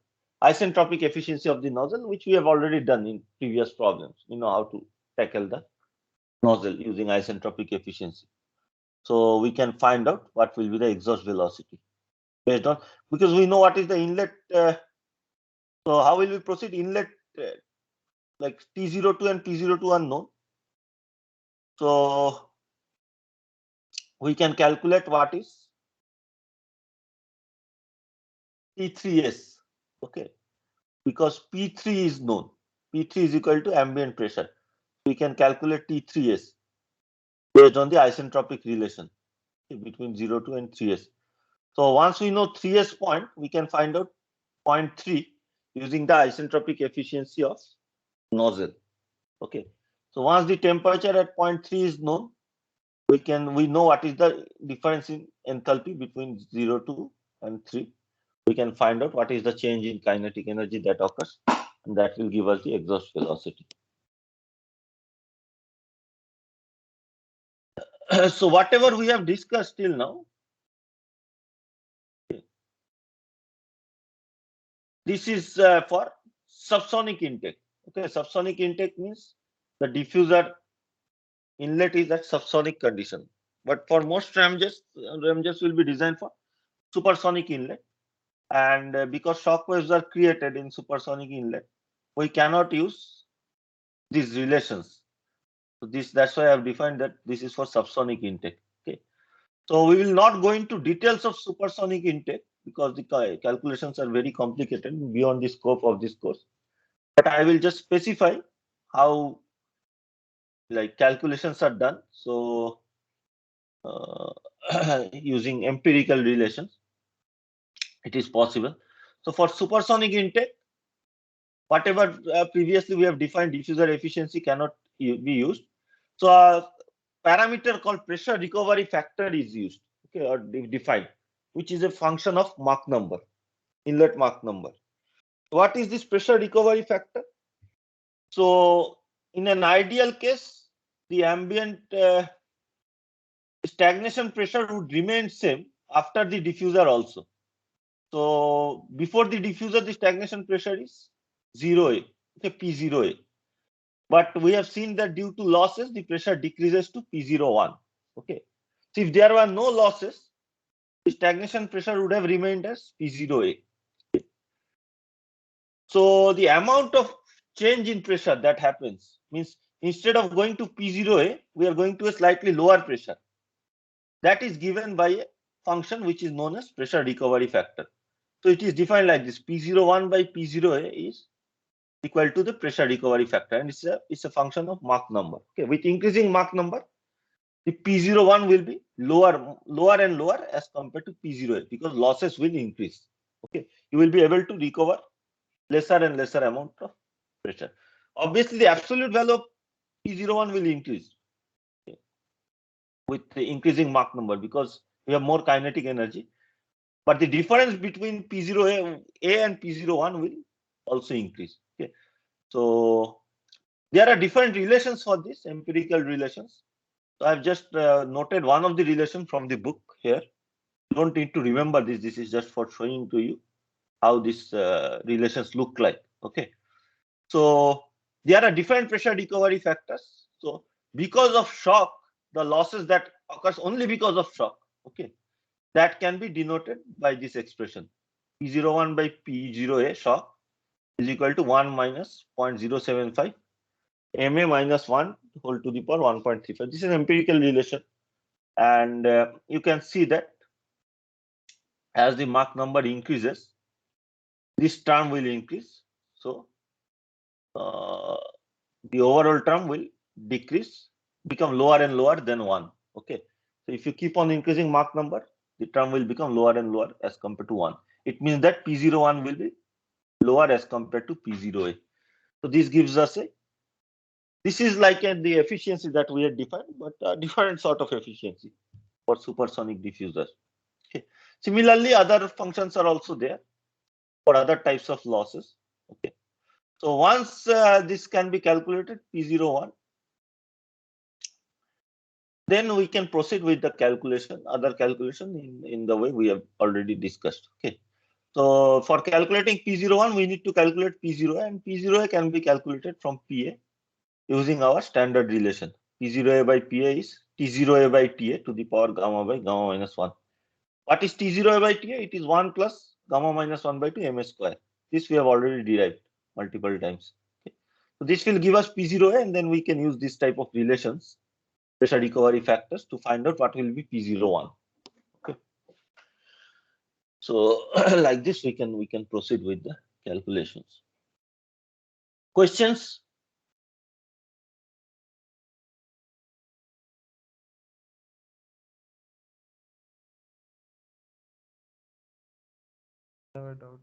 isentropic efficiency of the nozzle, which we have already done in previous problems. You know how to tackle the nozzle using isentropic efficiency. So we can find out what will be the exhaust velocity based on, because we know what is the inlet. So how will we proceed? Inlet, like T02 and P02 are known. So we can calculate what is P3S, okay, because P3 is known. P3 is equal to ambient pressure. We can calculate T3S based on the isentropic relation between 0.2 and 3S. So once we know 3S point, we can find out 0.3 using the isentropic efficiency of nozzle. Okay. So once the temperature at 0.3 is known, we know what is the difference in enthalpy between 0.2 and 3. We can find out what is the change in kinetic energy that occurs, and that will give us the exhaust velocity. So whatever we have discussed till now, this is for subsonic intake. Okay, subsonic intake means the diffuser inlet is at subsonic condition. But for most ramjets will be designed for supersonic inlet. And because shock waves are created in supersonic inlet, we cannot use these relations. So that's why I have defined that this is for subsonic intake. Okay. So we will not go into details of supersonic intake because the calculations are very complicated beyond the scope of this course. But I will just specify how like calculations are done. So using empirical relations, it is possible. So for supersonic intake, whatever previously we have defined diffuser efficiency cannot be used. So a parameter called pressure recovery factor is used, okay, or defined, which is a function of Mach number, inlet Mach number. What is this pressure recovery factor? So in an ideal case, the ambient stagnation pressure would remain same after the diffuser also. So before the diffuser, the stagnation pressure is 0A, okay, P0A. But we have seen that due to losses, the pressure decreases to P01. Okay. So if there were no losses, the stagnation pressure would have remained as P0A. So the amount of change in pressure that happens means instead of going to P0A, we are going to a slightly lower pressure. That is given by a function which is known as pressure recovery factor. So it is defined like this: P01 by P0A is equal to the pressure recovery factor, and it's a function of Mach number. Okay, with increasing Mach number, the P01 will be lower and lower as compared to P0A because losses will increase. Okay, you will be able to recover lesser and lesser amount of pressure. Obviously, the absolute value of P01 will increase, okay, with the increasing Mach number because we have more kinetic energy. But the difference between P0A and P01 will also increase. Okay. So there are different relations for this, empirical relations. So I've just noted one of the relations from the book here. You don't need to remember this. This is just for showing to you how these relations look like. Okay. So there are different pressure recovery factors. So because of shock, the losses that occurs only because of shock, okay, that can be denoted by this expression: P01 by P0A shock is equal to 1 minus 0.075 MA minus 1 whole to the power 1.35. This is an empirical relation, and you can see that as the Mach number increases, this term will increase. So the overall term will decrease, become lower and lower than 1. Okay. So if you keep on increasing Mach number, the term will become lower and lower as compared to 1. It means that P01 will be lower as compared to P0A. So this gives us this is like the efficiency that we had defined, but a different sort of efficiency for supersonic diffusers. Okay. Similarly, other functions are also there for other types of losses. Okay. So once this can be calculated, P01, then we can proceed with the calculation, other calculation in the way we have already discussed. Okay. So for calculating P01, we need to calculate P0, and P0 can be calculated from PA using our standard relation. P0A by PA is T0A by TA to the power gamma by gamma minus 1. What is T0A by TA? It is 1 plus gamma minus 1 by 2 ms square. This we have already derived multiple times. Okay. So this will give us P0A, and then we can use this type of relations, pressure recovery factors, to find out what will be P01. Okay. So like this we can proceed with the calculations. Questions? I have a doubt.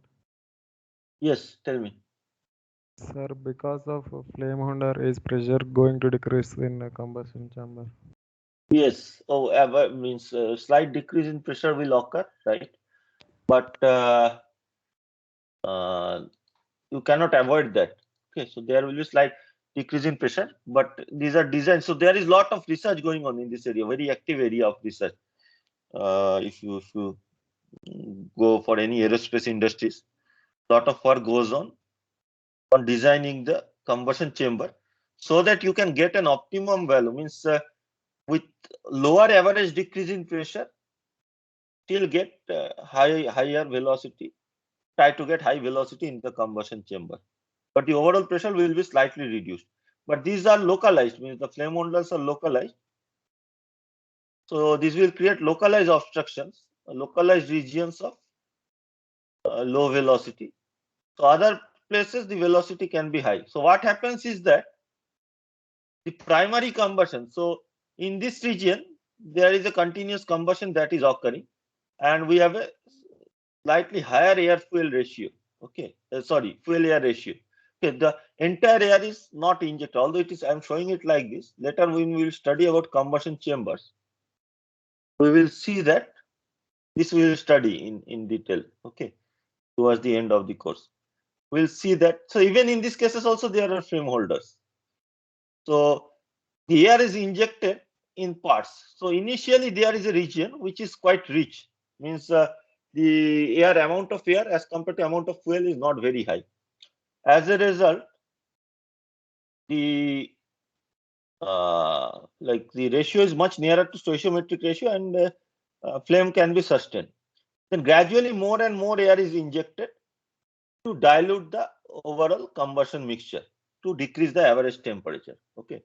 Yes, tell me. Sir, because of flame holder, is pressure going to decrease in a combustion chamber? Yes. Oh, means slight decrease in pressure will occur, right? But you cannot avoid that. Okay, so there will be slight decrease in pressure, but these are designed. So there is lot of research going on in this area, very active area of research. If you go for any aerospace industries, lot of work goes on designing the combustion chamber so that you can get an optimum value. Means with lower average decrease in pressure, still get higher velocity. Try to get high velocity in the combustion chamber, but the overall pressure will be slightly reduced. But these are localized, means the flame holders are localized. So this will create localized obstructions, localized regions of low velocity. So other places the velocity can be high. So what happens is that the primary combustion. So in this region, there is a continuous combustion that is occurring, and we have a slightly higher air fuel ratio. Okay, sorry, fuel air ratio. Okay, the entire air is not injected, although it is. I am showing it like this. Later, when we will study about combustion chambers, we will see that this we will study in detail. Okay, towards the end of the course, we'll see that. So even in these cases, also there are frame holders. So the air is injected in parts. So initially there is a region which is quite rich, means the air amount of air as compared to amount of fuel is not very high. As a result, the like the ratio is much nearer to stoichiometric ratio, and flame can be sustained. Then gradually more and more air is injected to dilute the overall combustion mixture to decrease the average temperature. Okay.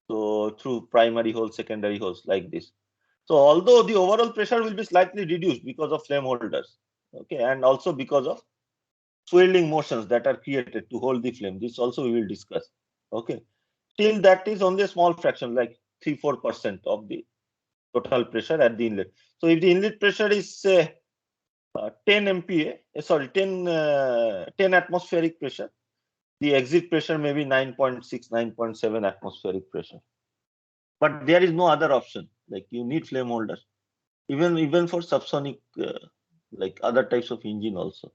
So through primary holes, secondary holes, like this. So although the overall pressure will be slightly reduced because of flame holders, okay, and also because of swirling motions that are created to hold the flame. This also we will discuss. Okay, still that is only a small fraction, like 3-4% of the total pressure at the inlet. So if the inlet pressure is say 10 MPa, sorry, 10 atmospheric pressure, the exit pressure may be 9.6, 9.7 atmospheric pressure. But there is no other option. Like you need flame holders, even for subsonic, like other types of engine also.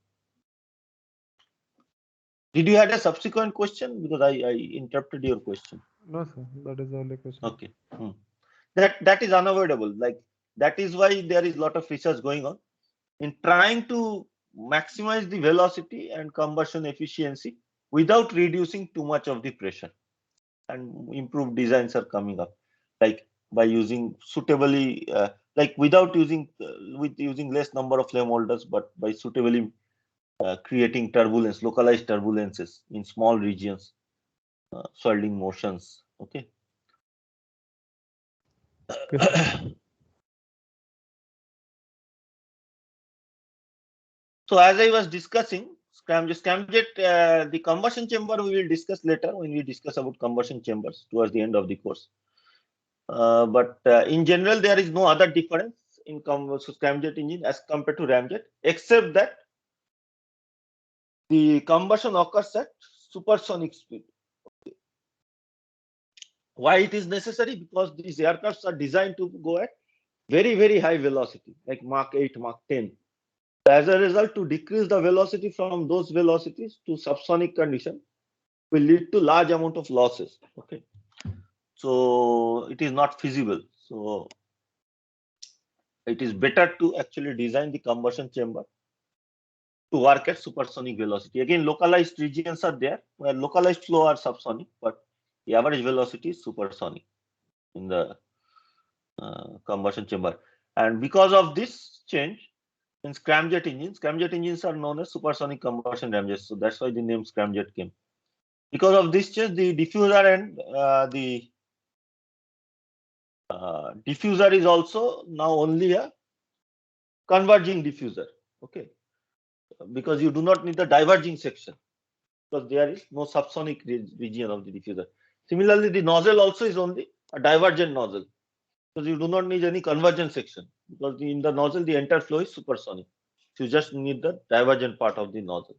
Did you have a subsequent question? Because I interrupted your question. No, sir. That is the only question. Okay. That is unavoidable. Like that is why there is a lot of research going on in trying to maximize the velocity and combustion efficiency without reducing too much of the pressure. And improved designs are coming up, like by using suitably, like without using with using less number of flame holders, but by suitably creating turbulence, localized turbulences in small regions, swirling motions. Okay. So as I was discussing, scramjet, the combustion chamber we will discuss later when we discuss about combustion chambers towards the end of the course. But in general, there is no other difference in scramjet engine as compared to ramjet, except that the combustion occurs at supersonic speed. Why it is necessary? Because these aircrafts are designed to go at very, very high velocity, like Mach 8, Mach 10. As a result, to decrease the velocity from those velocities to subsonic condition will lead to large amount of losses. Okay, so it is not feasible. So it is better to actually design the combustion chamber to work at supersonic velocity. Again, localized regions are there where localized flow are subsonic, but the average velocity is supersonic in the combustion chamber. And because of this change in scramjet engines are known as supersonic combustion engines. So that's why the name scramjet came. Because of this change, the diffuser and the diffuser is also now only a converging diffuser. Okay, because you do not need the diverging section because there is no subsonic region of the diffuser. Similarly, the nozzle also is only a divergent nozzle because you do not need any convergent section because in the nozzle the entire flow is supersonic. So you just need the divergent part of the nozzle.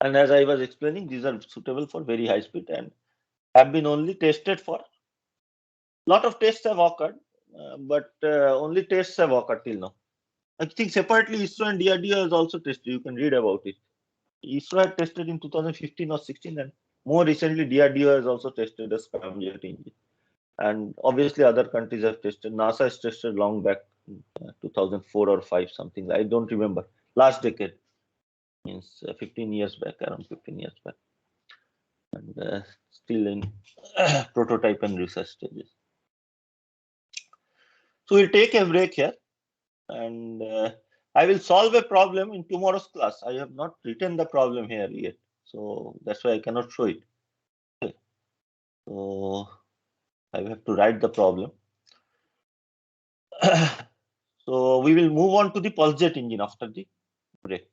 And as I was explaining, these are suitable for very high speed and have been only tested for. Lot of tests have occurred, but only tests have occurred till now. I think separately ISRO and DRDO has also tested. You can read about it. ISRO had tested in 2015 or 16, and more recently DRDO has also tested a scramjet engine. And obviously other countries have tested. NASA has tested long back, 2004 or 5, something. I don't remember. Last decade, means 15 years back, around 15 years back. And still in prototype and research stages. So we'll take a break here, and I will solve a problem in tomorrow's class. I have not written the problem here yet, so that's why I cannot show it. Okay. So I have to write the problem. So we will move on to the pulse jet engine after the break.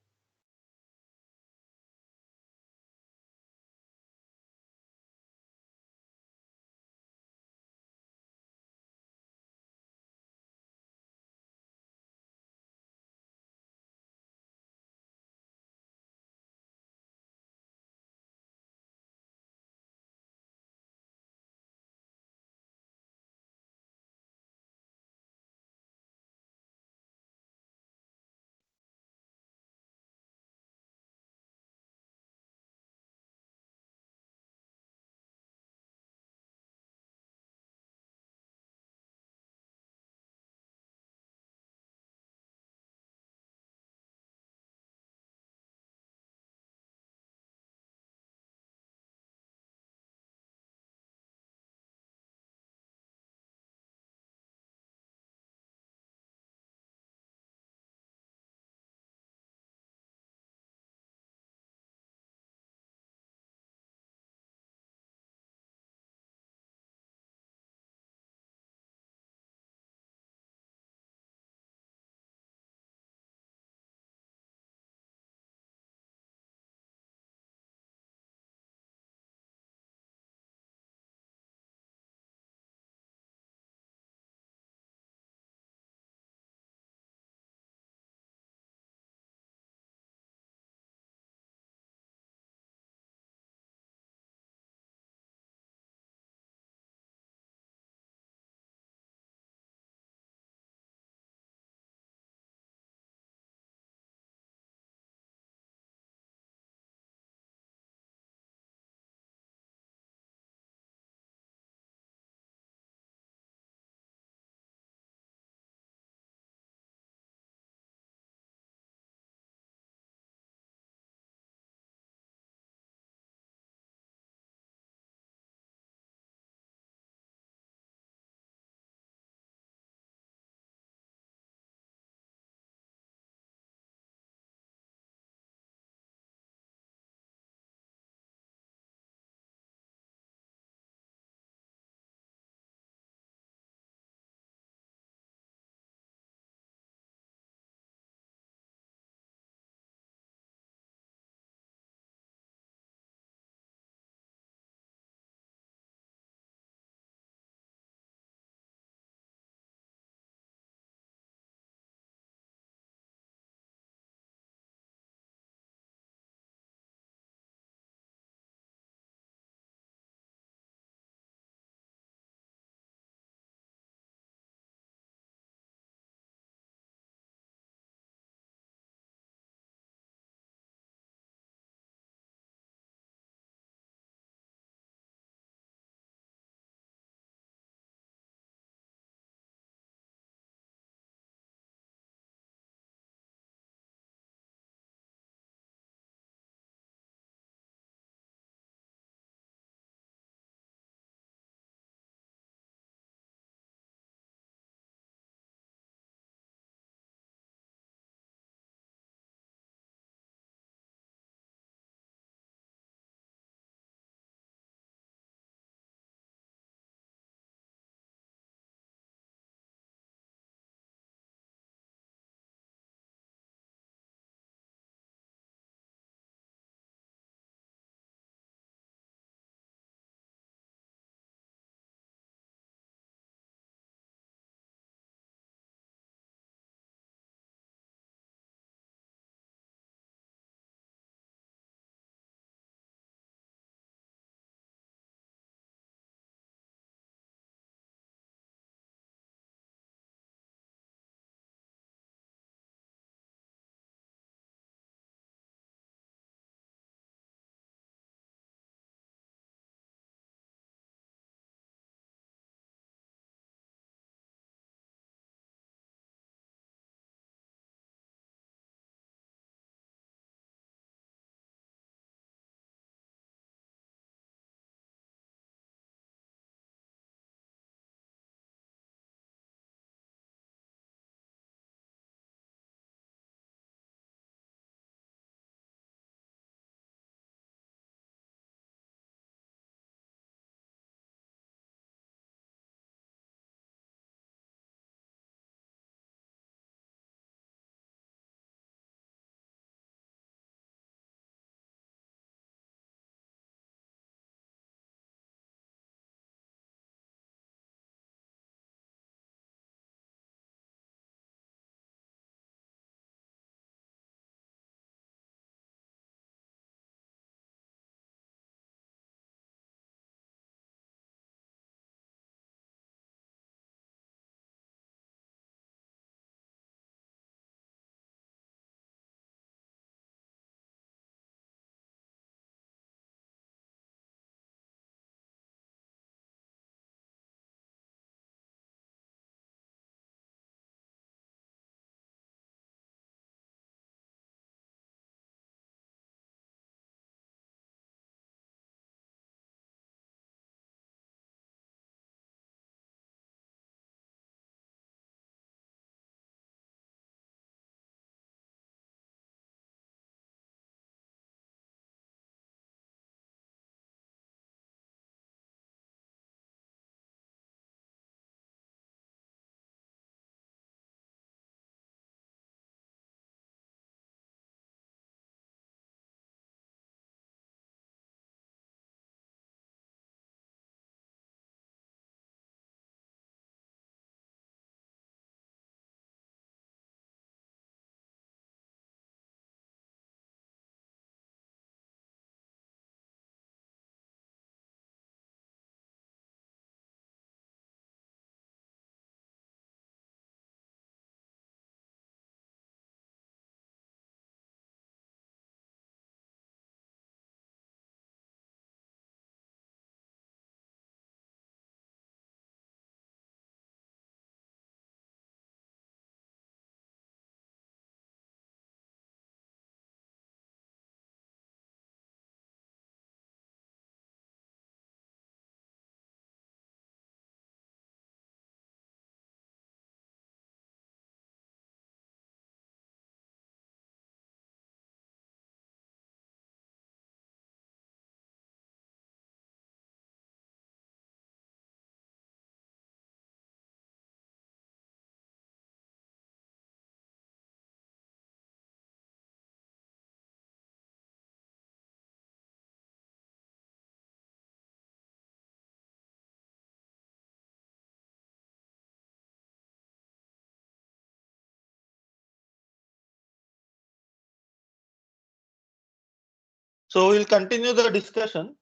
So we'll continue the discussion.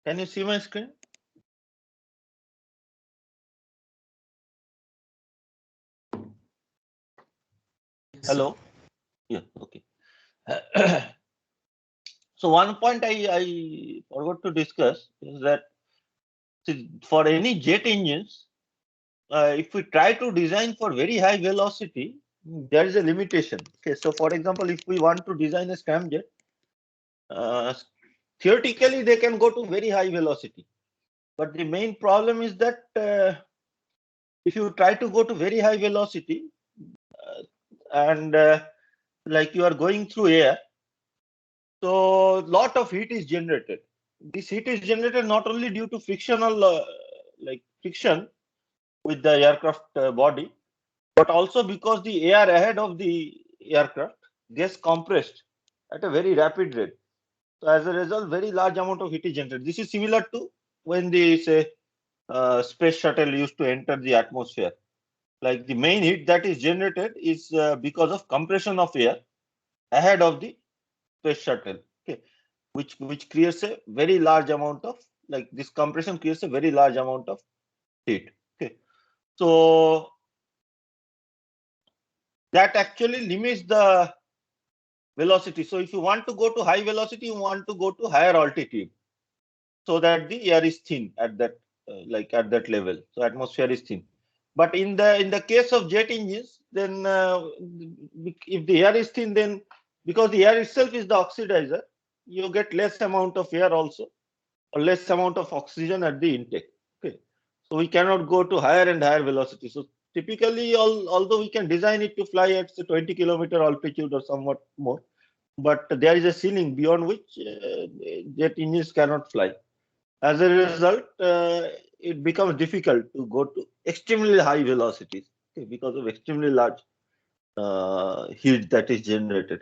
Can you see my screen? Hello? Yeah, okay. So one point I forgot to discuss is that for any jet engines, if we try to design for very high velocity, there is a limitation. Okay, so for example, if we want to design a scramjet, theoretically they can go to very high velocity, but the main problem is that if you try to go to very high velocity and like you are going through air, so lot of heat is generated. This heat is generated not only due to frictional like friction with the aircraft body, but also because the air ahead of the aircraft gets compressed at a very rapid rate. So as a result, very large amount of heat is generated. This is similar to when the say space shuttle used to enter the atmosphere. Like the main heat that is generated is because of compression of air ahead of the space shuttle. Okay, which creates a very large amount of, like, this compression creates a very large amount of heat. Okay, so that actually limits the velocity. So if you want to go to high velocity, you want to go to higher altitude, so that the air is thin at that like at that level. So atmosphere is thin. But in the case of jet engines, then if the air is thin, then because the air itself is the oxidizer, you get less amount of air also, or less amount of oxygen at the intake. Okay, so we cannot go to higher and higher velocity. So typically, although we can design it to fly at say 20-kilometer altitude or somewhat more, but there is a ceiling beyond which jet engines cannot fly. As a result, it becomes difficult to go to extremely high velocities, okay, because of extremely large heat that is generated.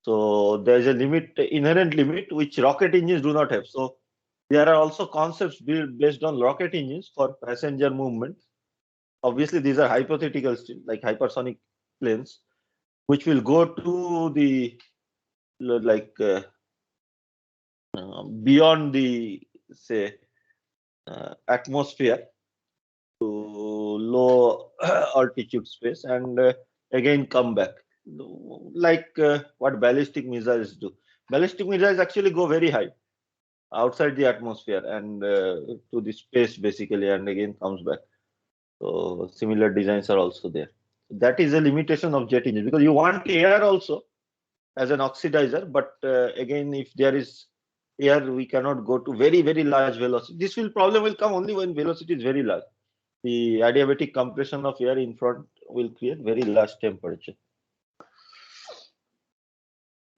So there is a limit, inherent limit, which rocket engines do not have. So there are also concepts built based on rocket engines for passenger movement. Obviously, these are hypothetical still, like hypersonic planes, which will go to the like beyond the say atmosphere to low altitude space, and again come back, like what ballistic missiles do. Ballistic missiles actually go very high outside the atmosphere and to the space basically, and again comes back. So similar designs are also there. That is a limitation of jet engine, because you want air also as an oxidizer, but again, if there is air, we cannot go to very large velocity. This problem will come only when velocity is very large. The adiabatic compression of air in front will create very large temperature.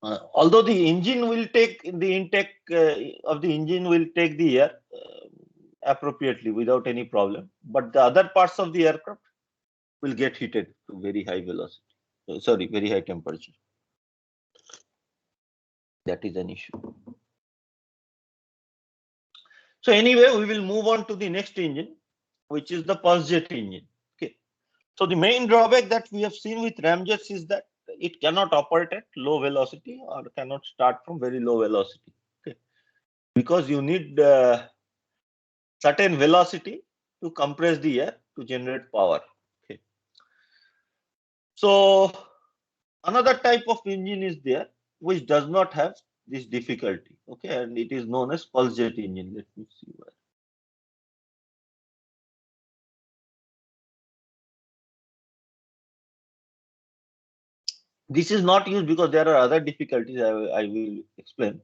Although the engine will take the intake of the engine will take the air appropriately without any problem, but the other parts of the aircraft will get heated to very high velocity. Sorry, very high temperature. That is an issue. So anyway, we will move on to the next engine, which is the pulse jet engine. Okay. So the main drawback that we have seen with ramjets is that it cannot operate at low velocity or cannot start from very low velocity. Okay. Because you need certain velocity to compress the air to generate power. Okay. So another type of engine is there which does not have this difficulty. Okay, and it is known as pulse jet engine. Let me see where. This is not used because there are other difficulties I will explain.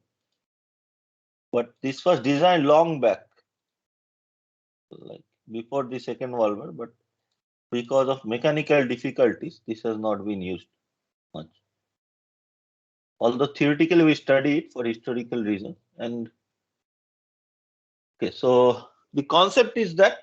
But this was designed long back, like before the Second World War, but because of mechanical difficulties, this has not been used much. Although theoretically we study it for historical reasons. And okay, so the concept is that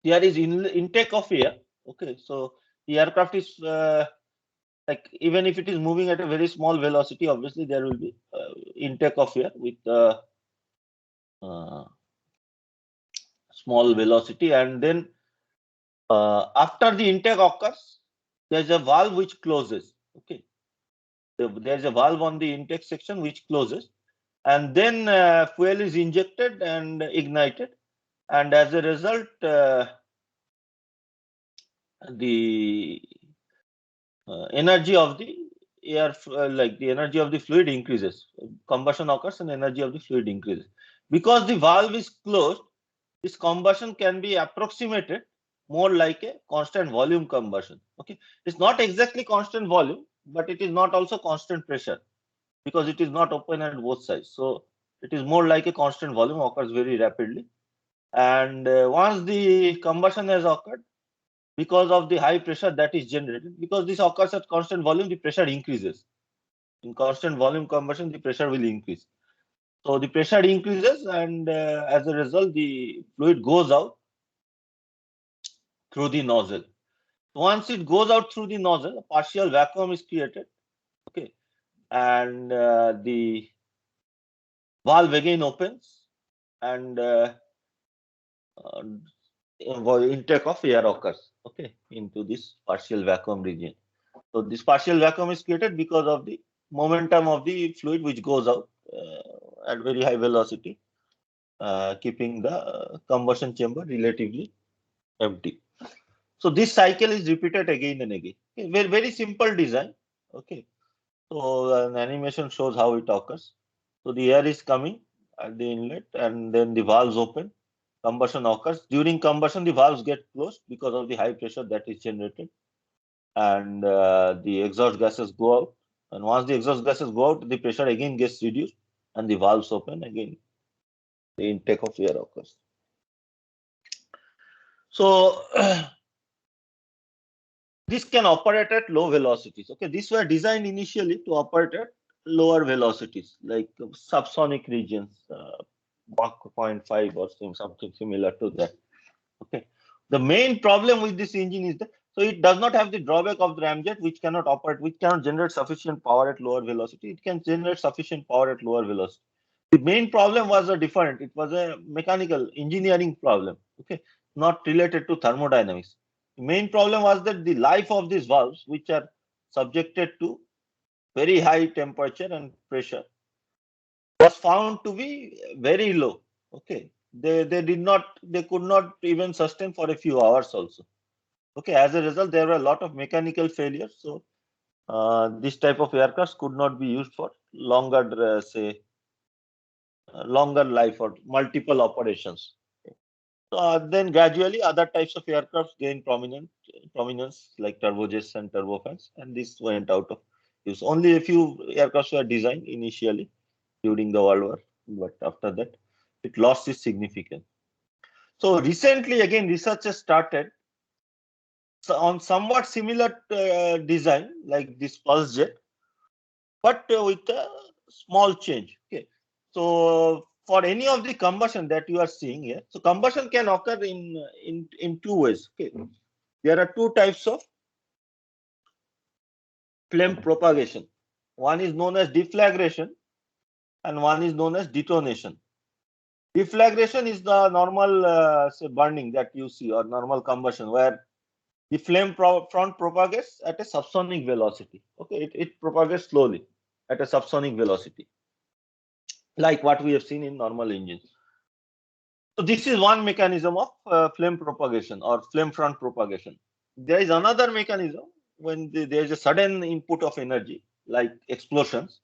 there is intake of air. Okay, so the aircraft is like, even if it is moving at a very small velocity, obviously there will be intake of air with small velocity, and then after the intake occurs, there is a valve which closes. Okay, there's a valve on the intake section which closes, and then fuel is injected and ignited, and as a result, the energy of the the energy of the fluid increases. Combustion occurs and energy of the fluid increases. Because the valve is closed, this combustion can be approximated more like a constant volume combustion. Okay, it's not exactly constant volume, but it is not also constant pressure, because it is not open at both sides. So it is more like a constant volume, occurs very rapidly. And once the combustion has occurred, because of the high pressure that is generated, because this occurs at constant volume, the pressure increases. In constant volume combustion, the pressure will increase. So the pressure increases, and as a result, the fluid goes out through the nozzle. Once it goes out through the nozzle, a partial vacuum is created. Okay, and the valve again opens, and intake of air occurs. Okay, into this partial vacuum region. So this partial vacuum is created because of the momentum of the fluid which goes out at very high velocity, keeping the combustion chamber relatively empty. So this cycle is repeated again and again. Okay, very, very simple design. Okay, so an animation shows how it occurs. So the air is coming at the inlet, and then the valves open. Combustion occurs. During combustion, the valves get closed because of the high pressure that is generated, and the exhaust gases go out. And once the exhaust gases go out, the pressure again gets reduced, and the valves open again. The intake of air occurs. So this can operate at low velocities. Okay, these were designed initially to operate at lower velocities, like subsonic regions, Mach 0.5 or something similar to that. Okay, the main problem with this engine is that it does not have the drawback of the ramjet, which cannot operate, which cannot generate sufficient power at lower velocity. It can generate sufficient power at lower velocity. The main problem was different. It was a mechanical engineering problem. Okay, not related to thermodynamics. The main problem was that the life of these valves, which are subjected to very high temperature and pressure, was found to be very low. Okay, they could not even sustain for a few hours also. Okay, as a result, there were a lot of mechanical failures. So this type of aircraft could not be used for longer, longer life or multiple operations. Then gradually other types of aircraft gained prominence, like turbojets and turbofans, and this went out of use. Only a few aircraft were designed initially during the World War, but after that it lost its significance. So recently again research has started on somewhat similar design like this pulse jet, but with a small change. Okay, so for any of the combustion that you are seeing here, so combustion can occur in two ways. Okay, there are two types of flame propagation. One is known as deflagration, and one is known as detonation. Deflagration is the normal say burning that you see, or normal combustion, where the flame front propagates at a subsonic velocity. Okay, it propagates slowly at a subsonic velocity, like what we have seen in normal engines. So this is one mechanism of flame propagation or flame front propagation. There is another mechanism when there is a sudden input of energy, like explosions.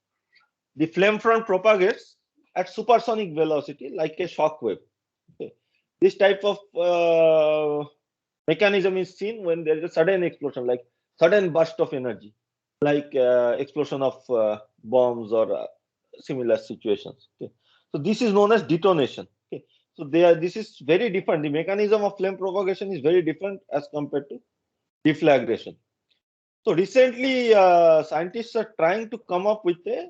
The flame front propagates at supersonic velocity, like a shock wave. Okay. This type of mechanism is seen when there is a sudden explosion, like sudden burst of energy, like explosion of bombs or similar situations. Okay. So this is known as detonation. Okay. So this is very different. The mechanism of flame propagation is very different as compared to deflagration. So recently, scientists are trying to come up with a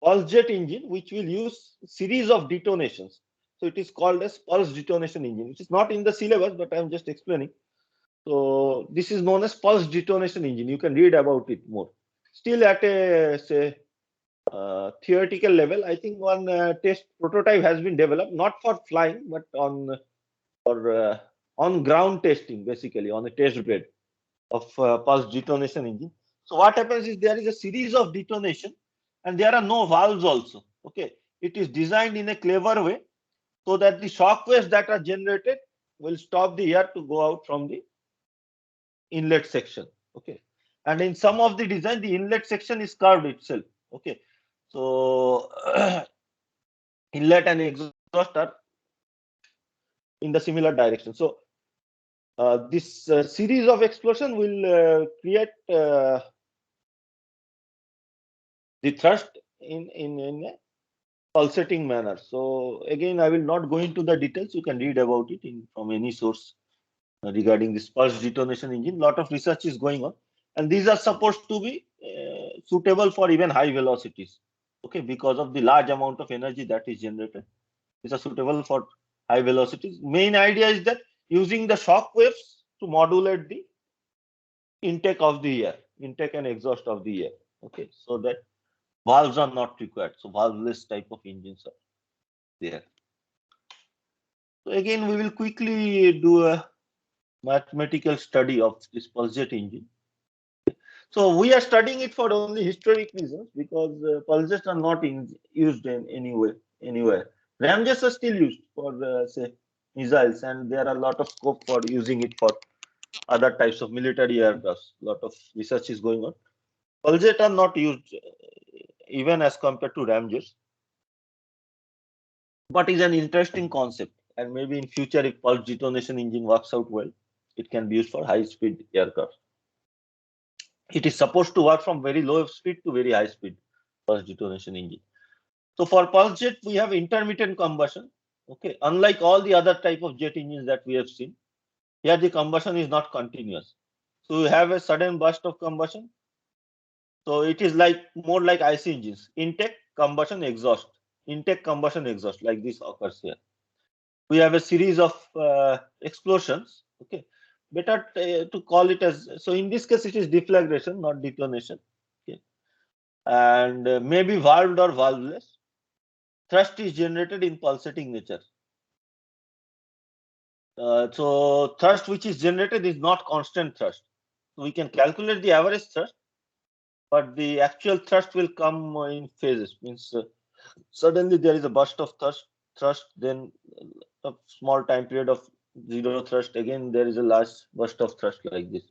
pulse jet engine which will use series of detonations. So it is called as pulse detonation engine. It is not in the syllabus, but I am just explaining. So this is known as pulse detonation engine. You can read about it more. Still at a say theoretical level, I think one test prototype has been developed, not for flying, but on ground testing, basically on a test bed of pulse detonation engine. So what happens is there is a series of detonation and there are no valves also. Okay, it is designed in a clever way so that the shock waves that are generated will stop the air to go out from the inlet section. Okay, and in some of the design the inlet section is curved itself. Okay, so inlet and exhaust are in the similar direction. So this series of explosion will create the thrust in a pulsating manner. So again, I will not go into the details. You can read about it from any source regarding this pulse detonation engine. Lot of research is going on, and these are supposed to be suitable for even high velocities. Okay, because of the large amount of energy that is generated, these are suitable for high velocities. Main idea is that using the shock waves to modulate the intake of the air, intake and exhaust of the air. Okay, so that valves are not required. So valveless type of engines are there. So again, we will quickly do a mathematical study of this pulse jet engine. So we are studying it for only historic reasons because pulse jets are not used in anywhere. Ramjets are still used for say missiles, and there are a lot of scope for using it for other types of military aircrafts. A lot of research is going on. Pulse jets are not used even as compared to ramjets, but is an interesting concept. And maybe in future, if pulse detonation engine works out well, it can be used for high-speed aircraft. It is supposed to work from very low speed to very high speed pulse detonation engine. So for pulse jet, we have intermittent combustion. Okay, unlike all the other type of jet engines that we have seen, here the combustion is not continuous. So you have a sudden burst of combustion. So it is like more like IC engines: intake, combustion, exhaust, intake, combustion, exhaust. Like this occurs here. We have a series of explosions. Okay, better to call it as, so in this case it is deflagration, not detonation. Okay, and maybe valved or valveless. Thrust is generated in pulsating nature. So thrust which is generated is not constant thrust. So we can calculate the average thrust, but the actual thrust will come in phases. Means suddenly there is a burst of thrust, then a small time period of zero thrust. Again, there is a large burst of thrust like this.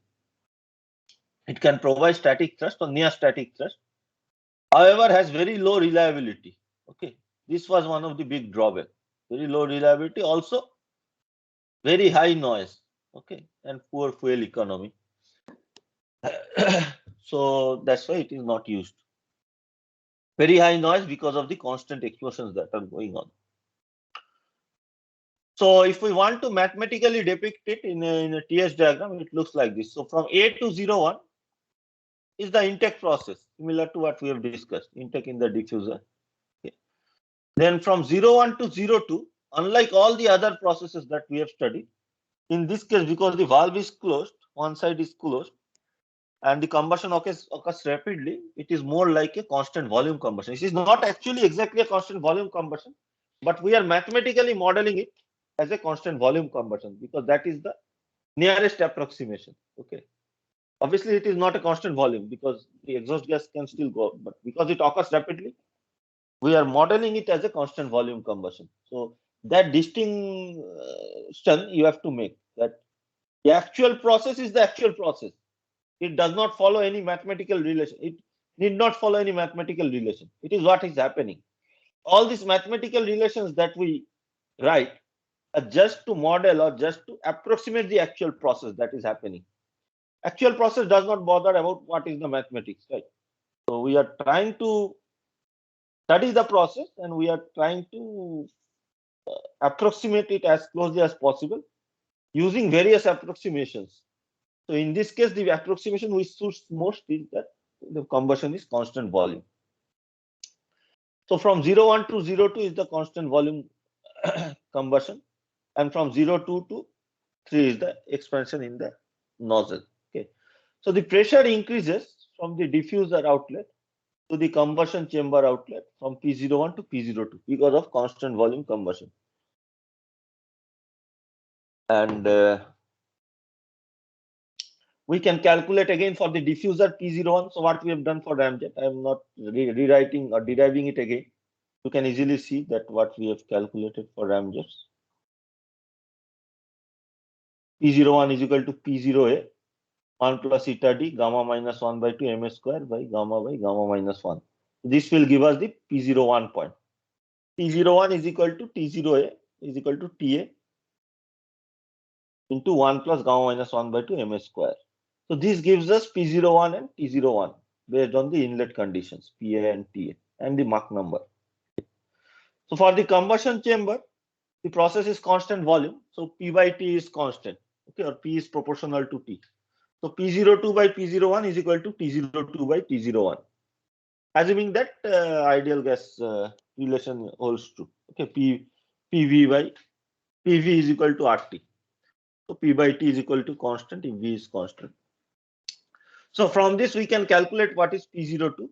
It can provide static thrust or near static thrust. However, has very low reliability. Okay, this was one of the big drawbacks. Very low reliability, also very high noise. Okay, and poor fuel economy. So that's why it is not used. Very high noise because of the constant explosions that are going on. So if we want to mathematically depict it in a TS diagram, it looks like this. So from A to 01 is the intake process, similar to what we have discussed, intake in the diffuser. Okay. Then from 01 to 02, unlike all the other processes that we have studied, in this case, because the valve is closed, one side is closed, and the combustion occurs rapidly, it is more like a constant volume combustion. It is not actually exactly a constant volume combustion, but we are mathematically modeling it as a constant volume combustion because that is the nearest approximation. Okay. Obviously, it is not a constant volume because the exhaust gas can still go out, but because it occurs rapidly, we are modeling it as a constant volume combustion. So that distinction you have to make, that the actual process is the actual process. It does not follow any mathematical relation. It need not follow any mathematical relation. It is what is happening. All these mathematical relations that we write are just to model or just to approximate the actual process that is happening. Actual process does not bother about what is the mathematics, right? So we are trying to study the process and we are trying to approximate it as closely as possible using various approximations. So in this case, the approximation which suits most is that the combustion is constant volume. So from 01 to 02 is the constant volume combustion, and from 02 to 3 is the expansion in the nozzle. Okay. So the pressure increases from the diffuser outlet to the combustion chamber outlet from P01 to P02 because of constant volume combustion. And We can calculate again for the diffuser P01. So what we have done for ramjet, I am not rewriting or deriving it again. You can easily see that what we have calculated for ramjets. P01 is equal to P0A 1 plus eta d gamma minus 1 by 2 ms square by gamma minus 1. This will give us the P01 point. T01 is equal to T0A is equal to TA into 1 plus gamma minus 1 by 2 ms square. So this gives us P01 and T01 based on the inlet conditions PA and TA and the Mach number. So for the combustion chamber, the process is constant volume. So P by T is constant, okay, or P is proportional to T. So P02 by P01 is equal to T02 by T01. Assuming that ideal gas relation holds true. Okay, PV is equal to RT. So P by T is equal to constant if V is constant. So from this we can calculate what is P02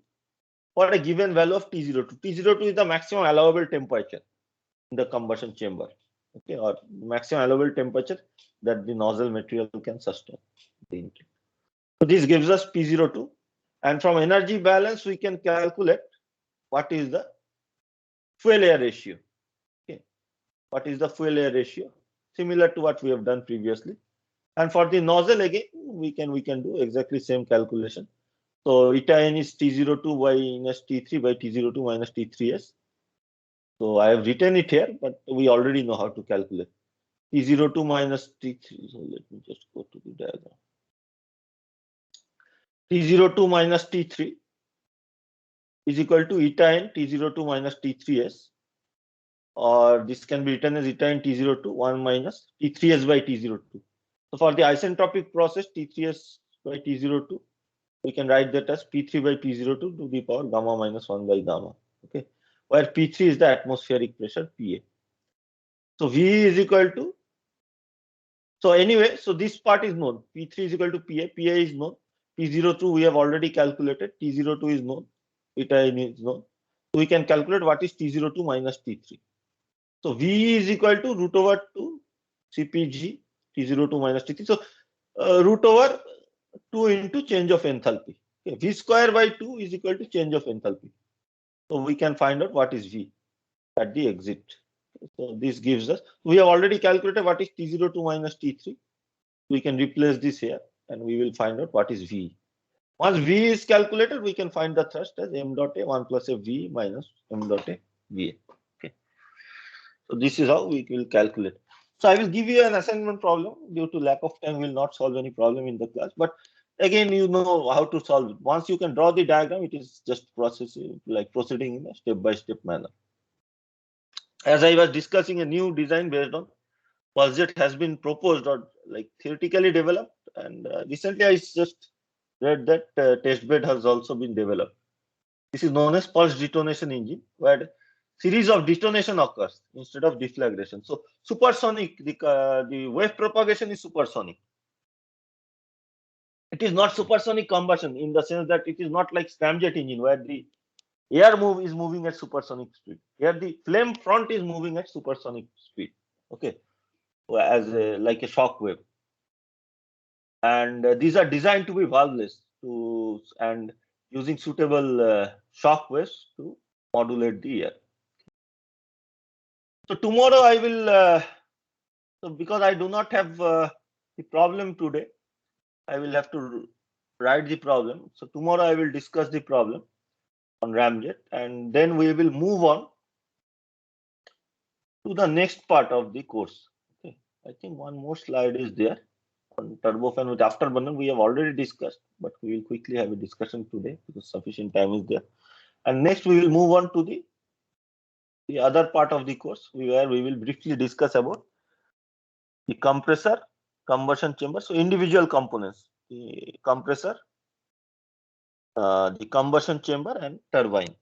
for a given value of T02. T02 is the maximum allowable temperature in the combustion chamber, okay, or maximum allowable temperature that the nozzle material can sustain. So this gives us P02, and from energy balance we can calculate what is the fuel air ratio. Okay, what is the fuel air ratio? Similar to what we have done previously. And for the nozzle again, we can do exactly same calculation. So eta n is T02 minus T3 by T02 minus T3s. So I have written it here, but we already know how to calculate T02 minus T3. So let me just go to the diagram. T02 minus T3 is equal to eta n T02 minus T3s, or this can be written as eta n T02 1 minus T3s by T02. So for the isentropic process T3s by T02, we can write that as P3 by P02 to the power gamma minus 1 by gamma. Okay, where P3 is the atmospheric pressure PA. So V is equal to, so anyway, so this part is known. P3 is equal to PA, PA is known. P02 we have already calculated, T02 is known, eta n is known. So we can calculate what is T02 minus T3. So V is equal to root over 2 CPG T02 minus T3. So root over 2 into change of enthalpy. Okay. V square by 2 is equal to change of enthalpy. So we can find out what is V at the exit. So this gives us, we have already calculated what is T02 minus T3. We can replace this here and we will find out what is V. Once V is calculated, we can find the thrust as m dot a 1 plus a V minus m dot a VA. Okay. So this is how we will calculate. So I will give you an assignment problem. Due to lack of time, we will not solve any problem in the class. But again, you know how to solve it. Once you can draw the diagram, it is just processing, like proceeding in a step-by-step manner. As I was discussing, a new design based on PulseJet has been proposed or like theoretically developed, and recently I just read that testbed has also been developed. This is known as pulse detonation engine, where series of detonation occurs instead of deflagration. So supersonic, the wave propagation is supersonic. It is not supersonic combustion in the sense that it is not like scramjet engine where the air is moving at supersonic speed. Here the flame front is moving at supersonic speed. Okay, as like a shock wave. And these are designed to be valveless and using suitable shock waves to modulate the air. So tomorrow I will, so because I do not have the problem today, I will have to write the problem. So tomorrow I will discuss the problem on ramjet, and then we will move on to the next part of the course. Okay, I think one more slide is there on turbofan with afterburner. We have already discussed, but we will quickly have a discussion today because sufficient time is there. And next we will move on to the other part of the course where we will briefly discuss about the compressor, combustion chamber. So individual components, the compressor, the combustion chamber and turbine.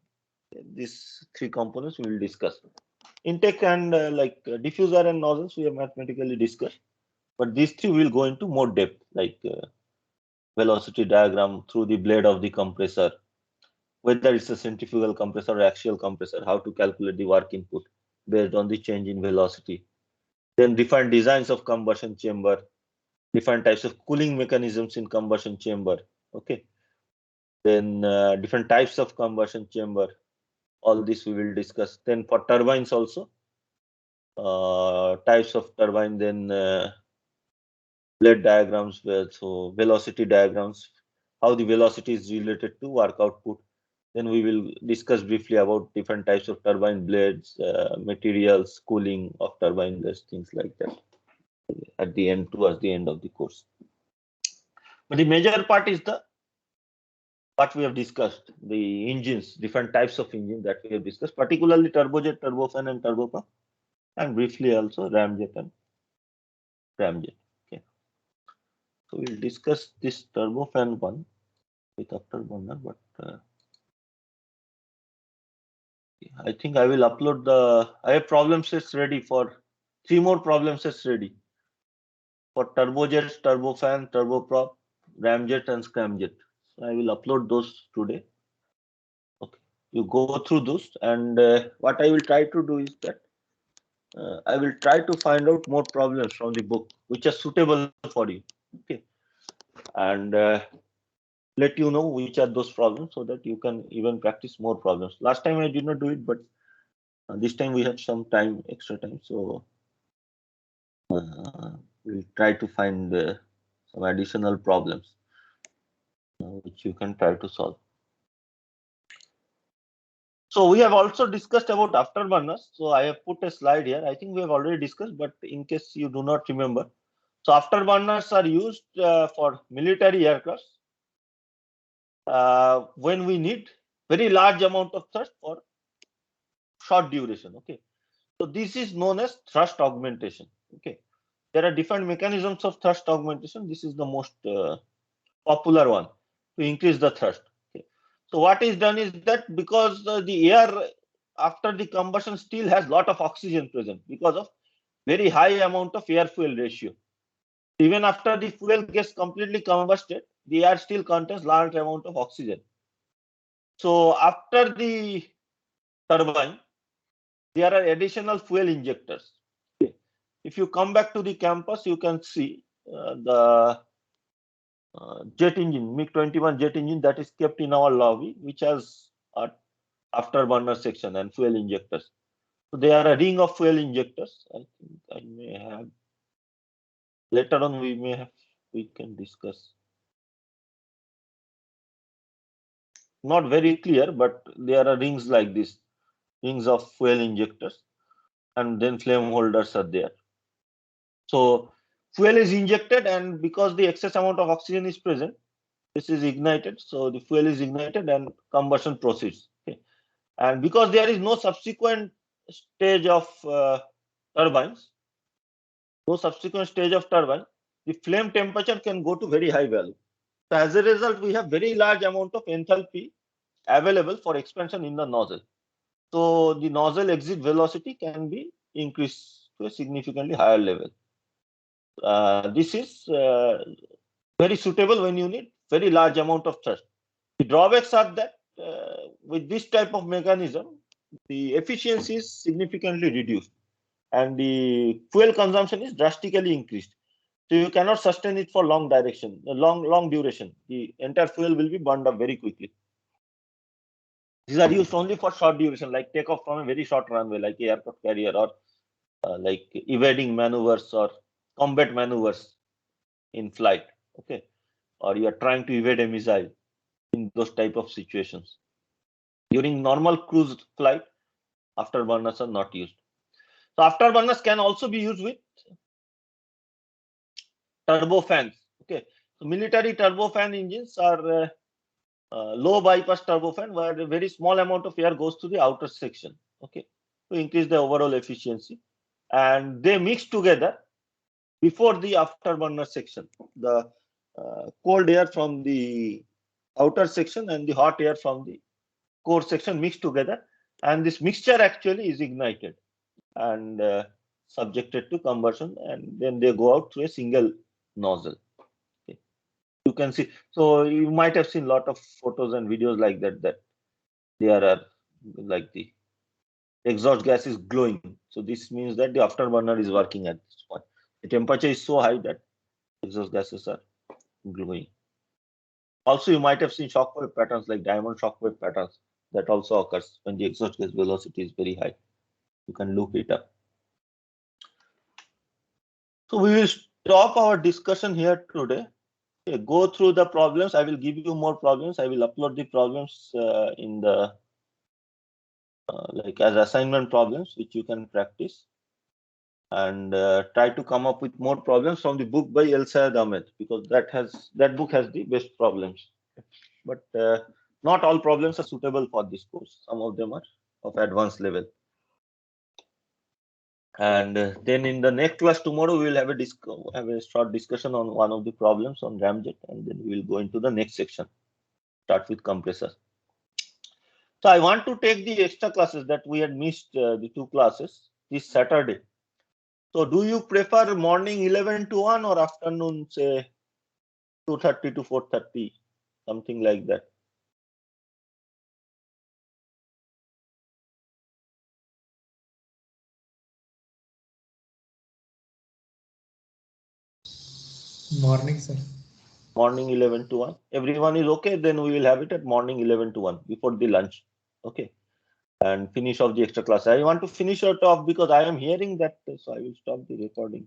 These three components we will discuss. Intake and diffuser and nozzles we have mathematically discussed, but these three will go into more depth, like velocity diagram through the blade of the compressor, whether it's a centrifugal compressor or axial compressor, how to calculate the work input based on the change in velocity. Then different designs of combustion chamber, different types of cooling mechanisms in combustion chamber. Okay, then different types of combustion chamber. All this we will discuss. Then for turbines also, types of turbine, then blade diagrams, so velocity diagrams, how the velocity is related to work output. Then we will discuss briefly about different types of turbine blades, materials, cooling of turbine blades, things like that at the end, towards the end of the course. But the major part is the what we have discussed, the engines, different types of engines that we have discussed, particularly turbojet, turbofan, and turbopump, and briefly also ramjet and ramjet. Okay, so we'll discuss this turbofan one with afterburner, but I think I will upload I have problem sets ready for 3 more problem sets ready for turbojets, turbofan, turboprop, ramjet, and scramjet. So I will upload those today. Okay, you go through those, and what I will try to do is that I will try to find out more problems from the book which are suitable for you. Okay, and let you know which are those problems so that you can even practice more problems. Last time I did not do it, but this time we have some time, extra time, so we'll try to find some additional problems which you can try to solve. So we have also discussed about afterburners. So I have put a slide here. I think we have already discussed, but in case you do not remember, so afterburners are used for military aircrafts when we need very large amount of thrust for short duration. Okay, so this is known as thrust augmentation. Okay, there are different mechanisms of thrust augmentation. This is the most popular one to increase the thrust. Okay. So what is done is that because the air after the combustion still has lot of oxygen present because of very high amount of air fuel ratio. Even after the fuel gets completely combusted, the air still contains large amount of oxygen. So after the turbine, there are additional fuel injectors. Okay. If you come back to the campus, you can see the jet engine, MiG-21 jet engine that is kept in our lobby, which has a afterburner section and fuel injectors. So they are a ring of fuel injectors. I think I may have later on. We can discuss. Not very clear, but there are rings like this, rings of fuel injectors, and then flame holders are there. So fuel is injected, and because the excess amount of oxygen is present, this is ignited. So the fuel is ignited and combustion proceeds. Okay. And because there is no subsequent stage of turbines, the flame temperature can go to very high value. So as a result, we have very large amount of enthalpy available for expansion in the nozzle. So the nozzle exit velocity can be increased to a significantly higher level. This is very suitable when you need very large amount of thrust. The drawbacks are that with this type of mechanism, the efficiency is significantly reduced and the fuel consumption is drastically increased. So you cannot sustain it for long duration. The entire fuel will be burned up very quickly. These are used only for short duration, like takeoff from a very short runway, like aircraft carrier, or like evading maneuvers or combat maneuvers in flight. Okay, or you are trying to evade a missile in those type of situations. During normal cruise flight, afterburners are not used. So afterburners can also be used with turbofans. Okay, so military turbofan engines are low bypass turbofan where a very small amount of air goes to the outer section. Okay, to increase the overall efficiency, and they mix together before the afterburner section. The cold air from the outer section and the hot air from the core section mix together, and this mixture actually is ignited and subjected to combustion, and then they go out through a single nozzle. Okay. You can see, so you might have seen a lot of photos and videos like that there are like the exhaust gas is glowing. So this means that the afterburner is working at this point. The temperature is so high that exhaust gases are glowing. Also, you might have seen shockwave patterns like diamond shockwave patterns that also occurs when the exhaust gas velocity is very high. You can look it up. So we will stop our discussion here today. Okay, go through the problems. I will give you more problems. I will upload the problems in the like as assignment problems, which you can practice, and try to come up with more problems from the book by El Sayed Ahmed, because that book has the best problems. But not all problems are suitable for this course. Some of them are of advanced level. And then in the next class tomorrow, we will have a short discussion on one of the problems on ramjet, and then we will go into the next section. Start with compressor. So I want to take the extra classes that we had missed, the 2 classes this Saturday. So do you prefer morning 11 to 1 or afternoon, say 2:30 to 4:30, something like that? Morning, sir. Morning 11 to 1. Everyone is okay? Then we will have it at morning 11 to 1 before the lunch. Okay. And finish off the extra class. I want to finish it off because I am hearing that, so I will stop the recording.